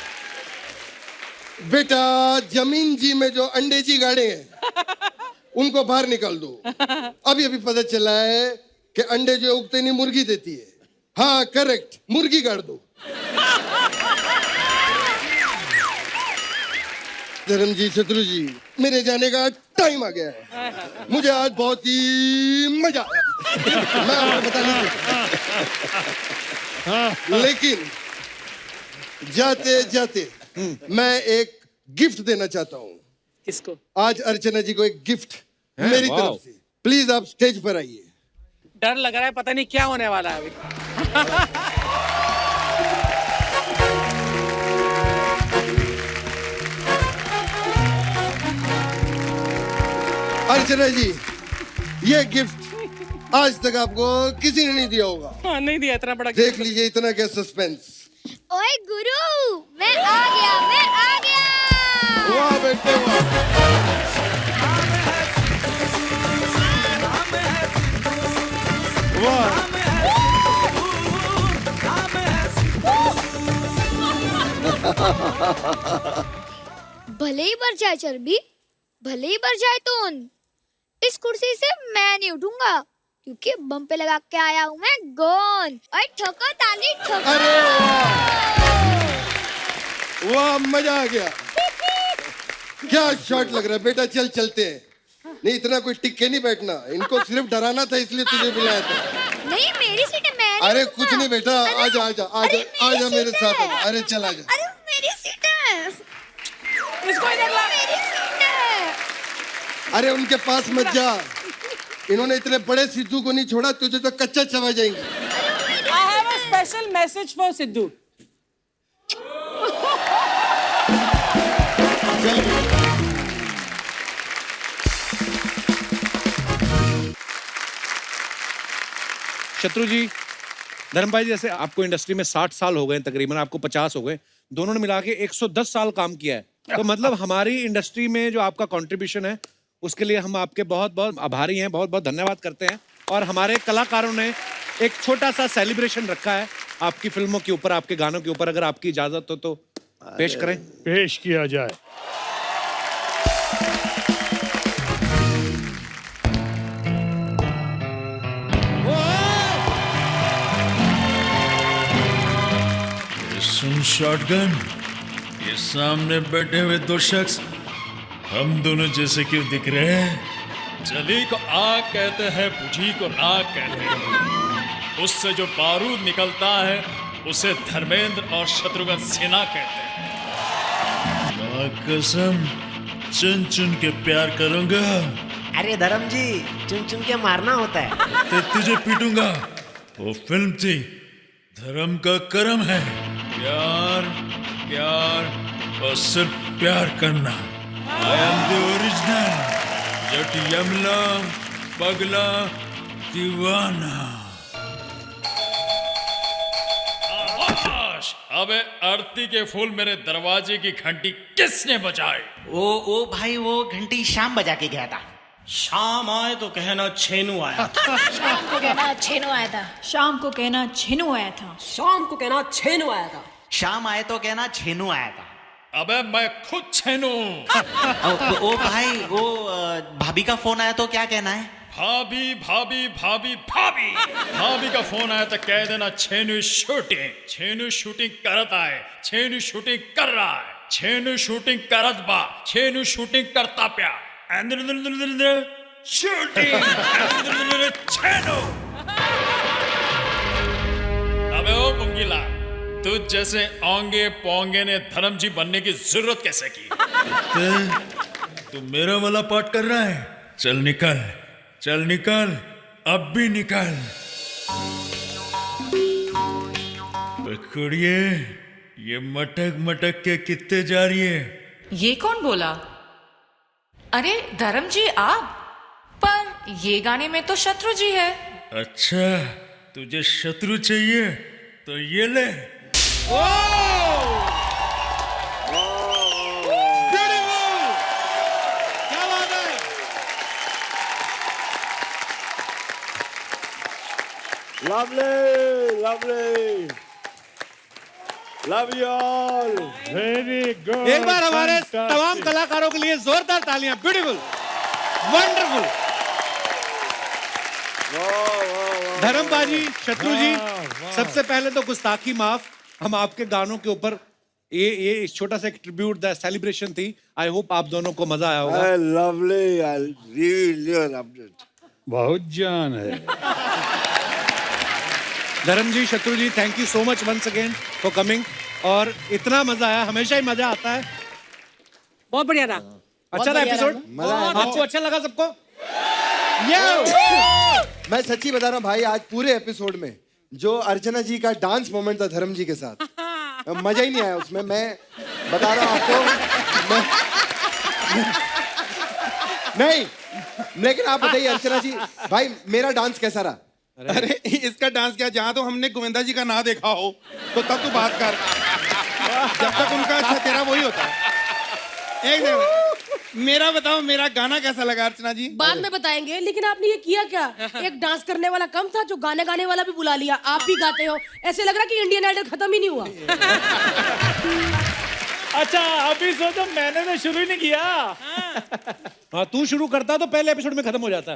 बेटा, जमीन जी में जो अंडे जी गाड़े हैं, उनको बाहर निकाल दो। अभी अभी पता चला है कि अंडे जो उगते नहीं, मुर्गी देती है। हाँ करेक्ट, मुर्गी गाड़ दो। धर्म जी, शत्रु जी, मेरे जाने का टाइम आ गया है। मुझे आज बहुत ही मजा आया। मैं आपको बता नहीं सकता। लेकिन जाते जाते मैं एक गिफ्ट देना चाहता हूँ। किसको? आज अर्चना जी को एक गिफ्ट मेरी तरफ से। प्लीज आप स्टेज पर आइए। डर लग रहा है, पता नहीं क्या होने वाला है अभी। अर्चना जी, ये गिफ्ट आज तक आपको किसी ने नहीं दिया होगा। हाँ, नहीं दिया इतना बड़ा। देख लीजिए, इतना क्या सस्पेंस। ओए गुरु, मैं आ गया, मैं आ गया। वाह बेटे वाह। भले ही बढ़ जाए चर्बी, भले ही बढ़ जाए तून, इस कुर्सी से मैं नहीं उठूंगा, क्योंकि बम पे लगा के आया हूँ मैं गोंद। और ठोको ताली ठोको। अरे वाह, मजा आ गया। क्या शॉट लग रहा है बेटा। चल चलते हैं। नहीं, इतना कोई टिक के नहीं बैठना, इनको सिर्फ डराना था, इसलिए तुझे बुलाया था। नहीं, मेरी सीट है, मैं अरे नहीं कुछ नहीं बेटा, आजा आजा आजा आजा मेरे साथ आजा। अरे चल आजा। अरे मेरी सीट है। इसको इधर ला। मेरी सीट है। अरे उनके पास मत जा, इन्होंने इतने बड़े सिद्धू को नहीं छोड़ा, तुझे तो कच्चा चबा जाएंगे। I have a special message for Sidhu. शत्रु जी, धर्म भाई, जैसे आपको इंडस्ट्री में 60 साल हो गए तकरीबन, आपको 50 हो गए, दोनों ने मिला के 110 साल काम किया है। तो मतलब हमारी इंडस्ट्री में जो आपका कंट्रीब्यूशन है, उसके लिए हम आपके बहुत बहुत आभारी हैं, बहुत बहुत धन्यवाद करते हैं। और हमारे कलाकारों ने एक छोटा सा सेलिब्रेशन रखा है आपकी फिल्मों के ऊपर, आपके गानों के ऊपर। अगर आपकी इजाजत हो तो पेश करें। पेश किया जाए। शॉटगन, ये सामने बैठे हुए दो शख्स हम दोनों जैसे क्यों दिख रहे हैं? जली को आग कहते हैं, बुझी को राग कहते हैं। उससे जो बारूद निकलता है उसे धर्मेंद्र और शत्रुघ्न सिन्हा कहते हैं। कसम चुन चुन के प्यार करूंगा। अरे धर्म जी, चुन चुन के मारना होता है। तो तुझे पीटूंगा। वो फिल्म थी, धर्म का कर्म है। प्यार प्यार और सिर्फ प्यार करना। आई एम द ओरिजिनल जट यमला पगला दीवाना। अबे आरती के फूल मेरे दरवाजे की घंटी किसने बजाई? ओ भाई, वो घंटी शाम बजा के गया था। शाम आए तो कहना छेनू आया था। शाम को कहना छेनू आया था। शाम को कहना छेनू आया था। शाम को कहना छेनू आया था। शाम आए तो कहना छेनू आया था। अबे मैं खुद छेनू। ओ भाई, वो भाभी का फोन आया तो क्या कहना है? भाभी भाभी भाभी भाभी भाभी का फोन आया तो कह देना छेनू शूटिंग। छेनू शूटिंग करता है, छेनू शूटिंग कर रहा है, छेनू शूटिंग करत बा, छेनू शूटिंग करता प्या शूटिंग छेनू। अबे ओ मुंगीला, तू जैसे ओंगे पोंगे ने धर्म जी बनने की जरूरत कैसे की? तू मेरा वाला पार्ट कर रहा है? चल निकल, चल निकल, अब भी निकल। कुड़िए, ये मटक मटक के कितने जा रही है? ये कौन बोला? अरे धर्म जी आप? पर ये गाने में तो शत्रु जी है। अच्छा, तुझे शत्रु चाहिए तो ये ले। Lovely, lovely. Love you all. Very good. एक बार हमारे तमाम कलाकारों के लिए जोरदार तालियां। Beautiful, wonderful. धर्म बाजी, शत्रु जी, सबसे पहले तो गुस्ताखी माफ। हम आपके गानों के ऊपर ये छोटा सा एक ट्रिब्यूट द सेलिब्रेशन थी। आई होप आप दोनों को मजा आया होगा। Lovely, I really loved it. बहुत जान है। Dharm ji, Shatru ji, thank you so much once again for coming. और इतना मजा आया, हमेशा ही मजा आता है। बहुत बढ़िया था। अच्छा था एपिसोड? आपको अच्छा लगा सबको? मैं सच्ची बता रहा हूँ भाई, आज पूरे एपिसोड में जो अर्चना जी का डांस मोमेंट था धर्म जी के साथ, मजा ही नहीं आया उसमें। मैं बता रहा हूँ आपको। नहीं, लेकिन आप बताइए अर्चना जी, भाई मेरा डांस कैसा रहा? अरे इसका डांस क्या, जहाँ तो हमने गोविंदा जी का ना देखा हो तो तब तू बात कर। जब तक उनका अच्छा तेरा वही होता है। एक सेकंड, मेरा बताओ, मेरा गाना कैसा लगा अर्चना जी? बाद में बताएंगे, लेकिन आपने ये किया क्या? एक डांस करने वाला कम था, जो गाने गाने वाला भी बुला लिया। आप भी गाते हो, ऐसे लग रहा कि इंडियन आइडल खत्म ही नहीं हुआ। अच्छा, अभी सोचो, मैंने तो शुरू ही नहीं किया। हाँ, तू शुरू करता तो पहले एपिसोड में खत्म हो जाता।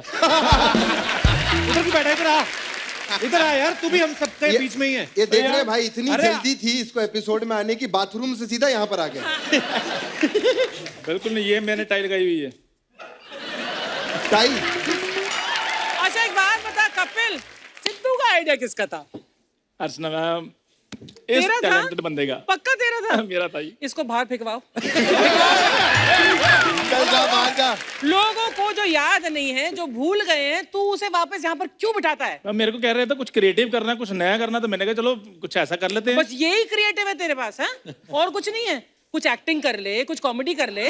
इधर क्यों बैठा? इधर आ, इधर आ यार, तू भी हम सबके बीच में ही है। ये देख रहे भाई, इतनी जल्दी थी इसको एपिसोड में आने की, बाथरूम से सीधा यहाँ पर आ गया। बिल्कुल नहीं, ये मैंने टाई लगाई हुई है। टाई? अच्छा एक बात बता कपिल, सिद्धू का आइडिया किसका था? अर्चना मैम, इस टैलेंटेड बंदे का। पक्का तेरा था? मेरा था। इसको बाहर फेंकवाओ। चल जा, बाहर जा। लोगों को जो याद नहीं है, जो भूल गए हैं, तू उसे वापस यहाँ पर क्यों बिठाता है? मेरे को कह रहे थे कुछ क्रिएटिव करना, कुछ नया करना, तो मैंने कहा चलो कुछ ऐसा कर लेते हैं। बस यही क्रिएटिव है तेरे पास? है और कुछ नहीं है? कुछ एक्टिंग कर ले, कुछ कॉमेडी कर ले।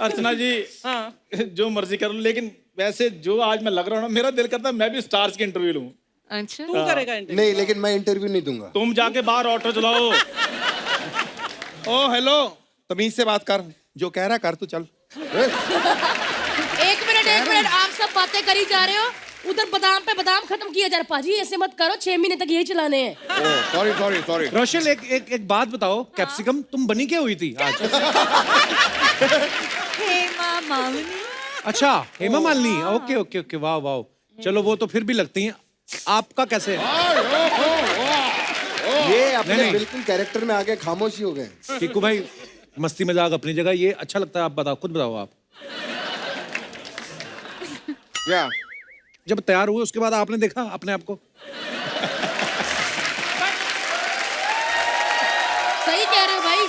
अर्चना जी, हाँ, जो मर्जी कर लो, लेकिन वैसे जो आज मैं लग रहा हूँ ना, मेरा दिल करता है मैं भी स्टार्स की इंटरव्यू लूं। अच्छा, तू करेगा इंटरव्यू? नहीं, लेकिन मैं इंटरव्यू नहीं दूंगा। तुम जाके बाहर ऑटो चलाओ। ओ हेलो, तमीज से बात कर, जो कह रहा कर तू चल। एक मिनट, आप सब बातें करी जा रहे हो, उधर बादाम पे बादाम खत्म किया जा रहा। पाजी ऐसे मत करो, 6 महीने तक यही चलाने हैं। सॉरी। रोशल, एक बात बताओ, कैप्सिकम तुम बनी क्या हुई थी आज? हेमा मालिनी, अच्छा Hema Malini, okay okay okay, वाह वाह, चलो वो तो फिर भी लगती हैं। आपका कैसे है? ये अपने नहीं। बिल्कुल कैरेक्टर में आके खामोश ही हो गए। किक्कू भाई मस्ती मजाक अपनी जगह, ये अच्छा लगता है। आप बताओ, खुद बताओ आप। क्या जब तैयार हुए उसके बाद आपने देखा अपने आप को? सही कह रहे हो भाई,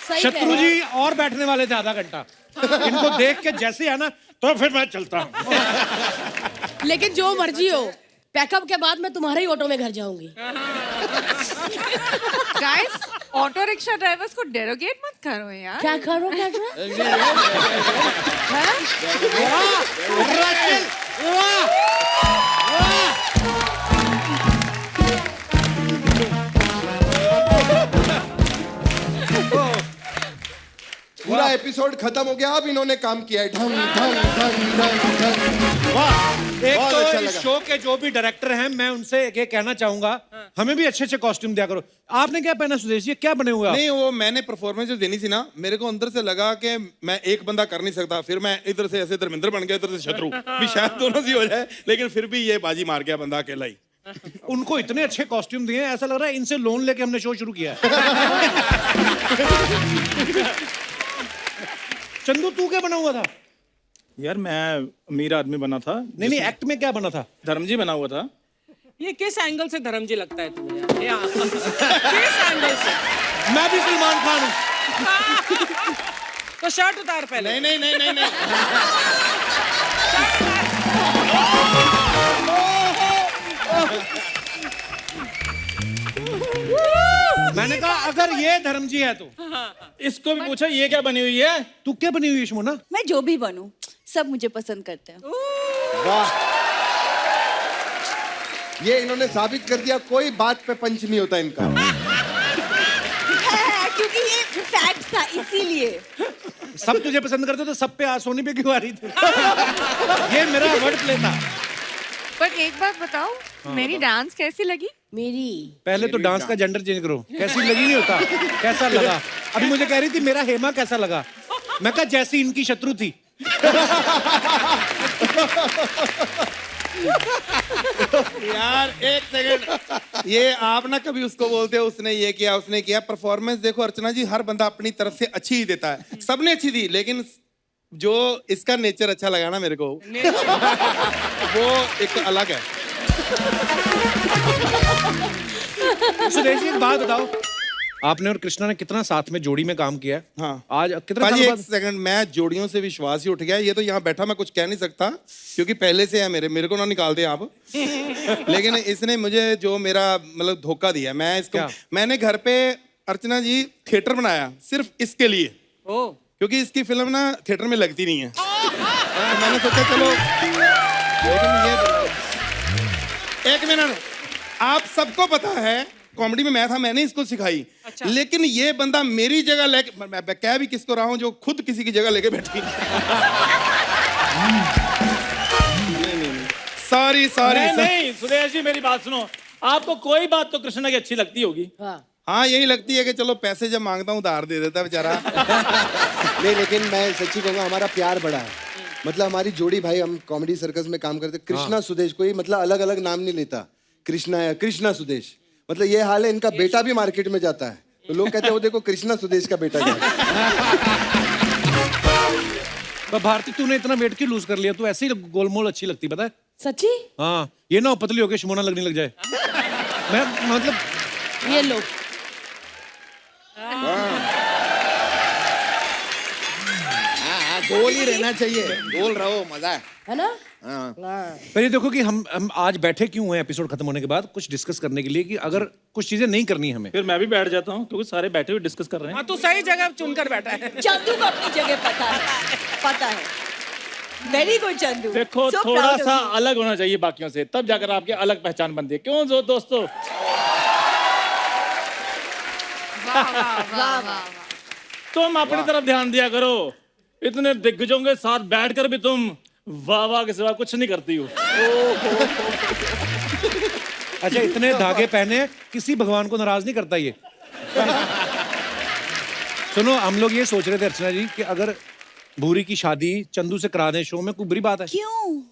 सही कह शत्रु रहे जी और बैठने वाले थे आधा घंटा, इनको देख के जैसे है ना, तो फिर मैं चलता हूँ। हो। लेकिन जो मर्जी हो, पैकअप के बाद मैं तुम्हारे ही ऑटो में घर जाऊंगी। गाइस, ऑटो रिक्शा ड्राइवर्स को डेरोगेट मत करो यार। क्या करो क्या करो? पूरा एपिसोड खत्म हो गया, अब इन्होंने काम किया है। ढंग ढंग ढंग ढंग ढंग। वाह, एक बहुत तो अच्छा इस लगा। शो के जो भी डायरेक्टर हैं, मैं उनसे ये कहना चाहूंगा, हमें भी अच्छे अच्छे कॉस्ट्यूम दिया करो। आपने क्या पहना सुदेश जी, क्या बने हुए आप? नहीं, वो मैंने परफॉर्मेंस जो देनी थी ना, मेरे को अंदर से लगा कि मैं एक बंदा कर नहीं सकता, फिर मैं इधर से ऐसे धर्मेंद्र बन गया, इधर से शत्रु भी, शायद दोनों से हो जाए, लेकिन फिर भी ये बाजी मार गया बंदा अकेला ही। उनको इतने अच्छे कॉस्ट्यूम दिए, ऐसा लग रहा है इनसे लोन लेके हमने शो शुरू किया है। चंदू तू क्या बना हुआ था? यार मैं अमीर आदमी बना था। नहीं नहीं, एक्ट में क्या बना था? धर्मजी बना हुआ था। ये किस एंगल से धर्मजी लगता है तुम्हें यार? किस एंगल से? मैं भी सलमान खान हूँ। तो शर्ट उतार पहले। नहीं नहीं नहीं नहीं मैंने कहा अगर ये धर्मजी है तो इसको भी पूछा ये क्या बनी हुई है? तू क्या बनी हुई है शमोना? मैं जो भी बनूं, सब मुझे पसंद करते हैं। वाह, ये इन्होंने साबित कर दिया, कोई बात पे पंच नहीं होता इनका। क्योंकि ये फैक्ट था, इसीलिए। सब तुझे पसंद करते तो सब पे सोनी पे क्यों आ रही थी? ये मेरा वर्ड प्ले था। पर एक बात बताओ, मेरी डांस कैसी लगी? मेरी पहले तो डांस का जेंडर चेंज करो, कैसी लगी नहीं होता, कैसा लगा? अभी मुझे कह रही थी मेरा हेमा कैसा लगा, मैं कहा जैसी इनकी शत्रु थी। यार एक सेकंड, ये आप ना कभी उसको बोलते हो उसने ये किया उसने किया। परफॉर्मेंस देखो अर्चना जी, हर बंदा अपनी तरफ से अच्छी ही देता है, सबने अच्छी दी, लेकिन जो इसका नेचर अच्छा लगा ना मेरे को, वो एक अलग है। सुरेश जी एक बात बताओ, आपने और कृष्णा ने कितना साथ में जोड़ी में काम किया है? हाँ, आज कितना भाई साल एक बाद? सेकंड, मैं जोड़ियों से विश्वास ही उठ गया। ये तो यहाँ बैठा मैं कुछ कह नहीं सकता क्योंकि पहले से है, मेरे को ना निकाल दे आप। लेकिन इसने मुझे जो मेरा मतलब धोखा दिया, मैं इसको, मैंने घर पे अर्चना जी थिएटर बनाया सिर्फ इसके लिए, क्योंकि इसकी फिल्म ना थिएटर में लगती नहीं है। तो मैंने सोचा चलो, लेकिन ये एक मिनट, आप सबको पता है कॉमेडी में मैं था, मैंने इसको सिखाई। अच्छा। लेकिन ये बंदा मेरी जगह लेके, मैं कह भी किसको रहा हूं जो खुद किसी की जगह लेके बैठी। Sorry sorry. नहीं सुरेश जी मेरी बात सुनो, आपको कोई बात तो कृष्णा की अच्छी लगती होगी। हाँ यही लगती है कि चलो पैसे जब मांगता हूँ उधार दे देता बेचारा। नहीं, लेकिन मैं सच्ची कहूँगा हमारा प्यार बड़ा है। मतलब हमारी जोड़ी, भाई हम कॉमेडी सर्कस में काम करते, कृष्णा सुदेश, कोई मतलब अलग अलग नाम नहीं लेता, कृष्णा या कृष्णा सुदेश, मतलब ये हाल है। इनका बेटा भी मार्केट में जाता है तो लोग कहते हैं वो देखो कृष्णा सुदेश का बेटा जाए। तो भारती तूने इतना वेट क्यों लूज कर लिया? तू ऐसे ही गोलमोल अच्छी लगती, पता है? सच्ची? हाँ, ये ना पतली होके शमोना लगने लग जाए। मैं मतलब ये लो। गोल ही रहना चाहिए, गोल रहो, मजा है ना? पर ये देखो कि हम आज बैठे क्यों हैं एपिसोड खत्म होने के बाद, कुछ डिस्कस करने के लिए कि अगर कुछ चीजें नहीं करनी हमें। फिर मैं भी बैठ जाता हूँ क्योंकि सारे बैठे हुए डिस्कस कर रहे हैं। हाँ, तू सही जगह चुनकर बैठा है। चंदू को अपनी जगह पता है। Very good Chandu. देखो So थोड़ा proud of सा you. अलग होना चाहिए बाकियों से, तब जाकर आपकी अलग पहचान बनती है। क्यों जो दोस्तों? तुम अपनी तरफ ध्यान दिया करो, इतने दिग्गजों के साथ बैठकर भी तुम वाह वाह के सिवा कुछ नहीं करती हो। अच्छा, इतने धागे पहने, किसी भगवान को नाराज नहीं करता ये। सुनो, हम लोग ये सोच रहे थे अर्चना जी कि अगर भूरी की शादी चंदू से करा दें शो में, कोई बुरी बात है? क्यों?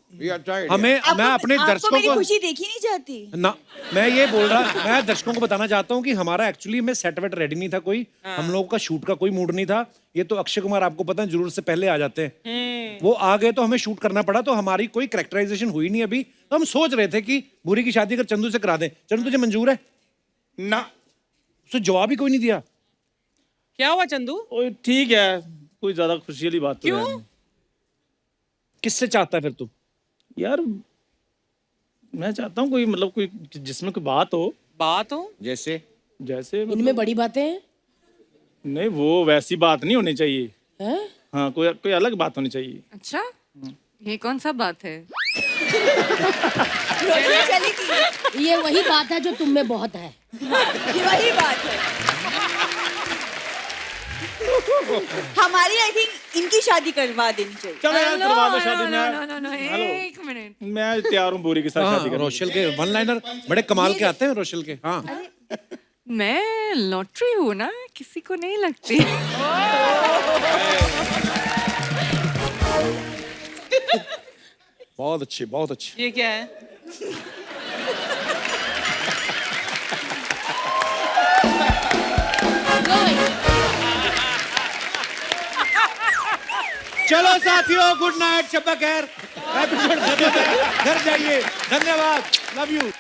हमें मैं अपने आपको दर्शकों मेरी को खुशी देखी नहीं जाती? ना, मैं ये बोल रहा, मैं दर्शकों को बताना चाहता हूँ कि हमारा एक्चुअली में सेट वेट रेडी नहीं था कोई, हम लोगों का शूट का कोई मूड नहीं था। ये तो अक्षय कुमार आपको पता है जरूर से पहले आ जाते हैं, वो आ गए तो हमें शूट करना पड़ा, तो हमारी कोई कैरेक्टराइजेशन हुई नहीं अभी। तो हम सोच रहे थे कि भूरी की शादी अगर चंदू से करा दें। चंदू तुझे मंजूर है? ना, उसने जवाब ही कोई नहीं दिया। क्या हुआ चंदू? ठीक है, कोई ज्यादा खुशी वाली बात तो क्यों? है। किससे चाहता है फिर तू? यार मैं चाहता हूँ कोई मतलब कोई जिसमें कोई बात हो। बात हो? जैसे जैसे मतलब, इनमें बड़ी बातें हैं? नहीं वो वैसी बात नहीं होनी चाहिए। हैं? हाँ, कोई अलग बात होनी चाहिए। अच्छा, ये कौन सा बात है? ये वही बात है जो तुम में बहुत है। ये वही बात है। हमारी आई थिंक इनकी शादी करवा देनी चाहिए। चलो यार करवा दो शादी। No, hello. एक मिनट। मैं तैयार हूँ भूरी के साथ शादी करने। रोशल के वन लाइनर बड़े कमाल के आते हैं रोशल के। हाँ, मैं लॉटरी हूँ ना, किसी को नहीं लगती। बहुत अच्छी, बहुत अच्छी। ये क्या है? चलो साथियों, गुड नाइट, शब्बा खैर, एपिसोड खत्म है, घर जाइए, धन्यवाद, लव यू।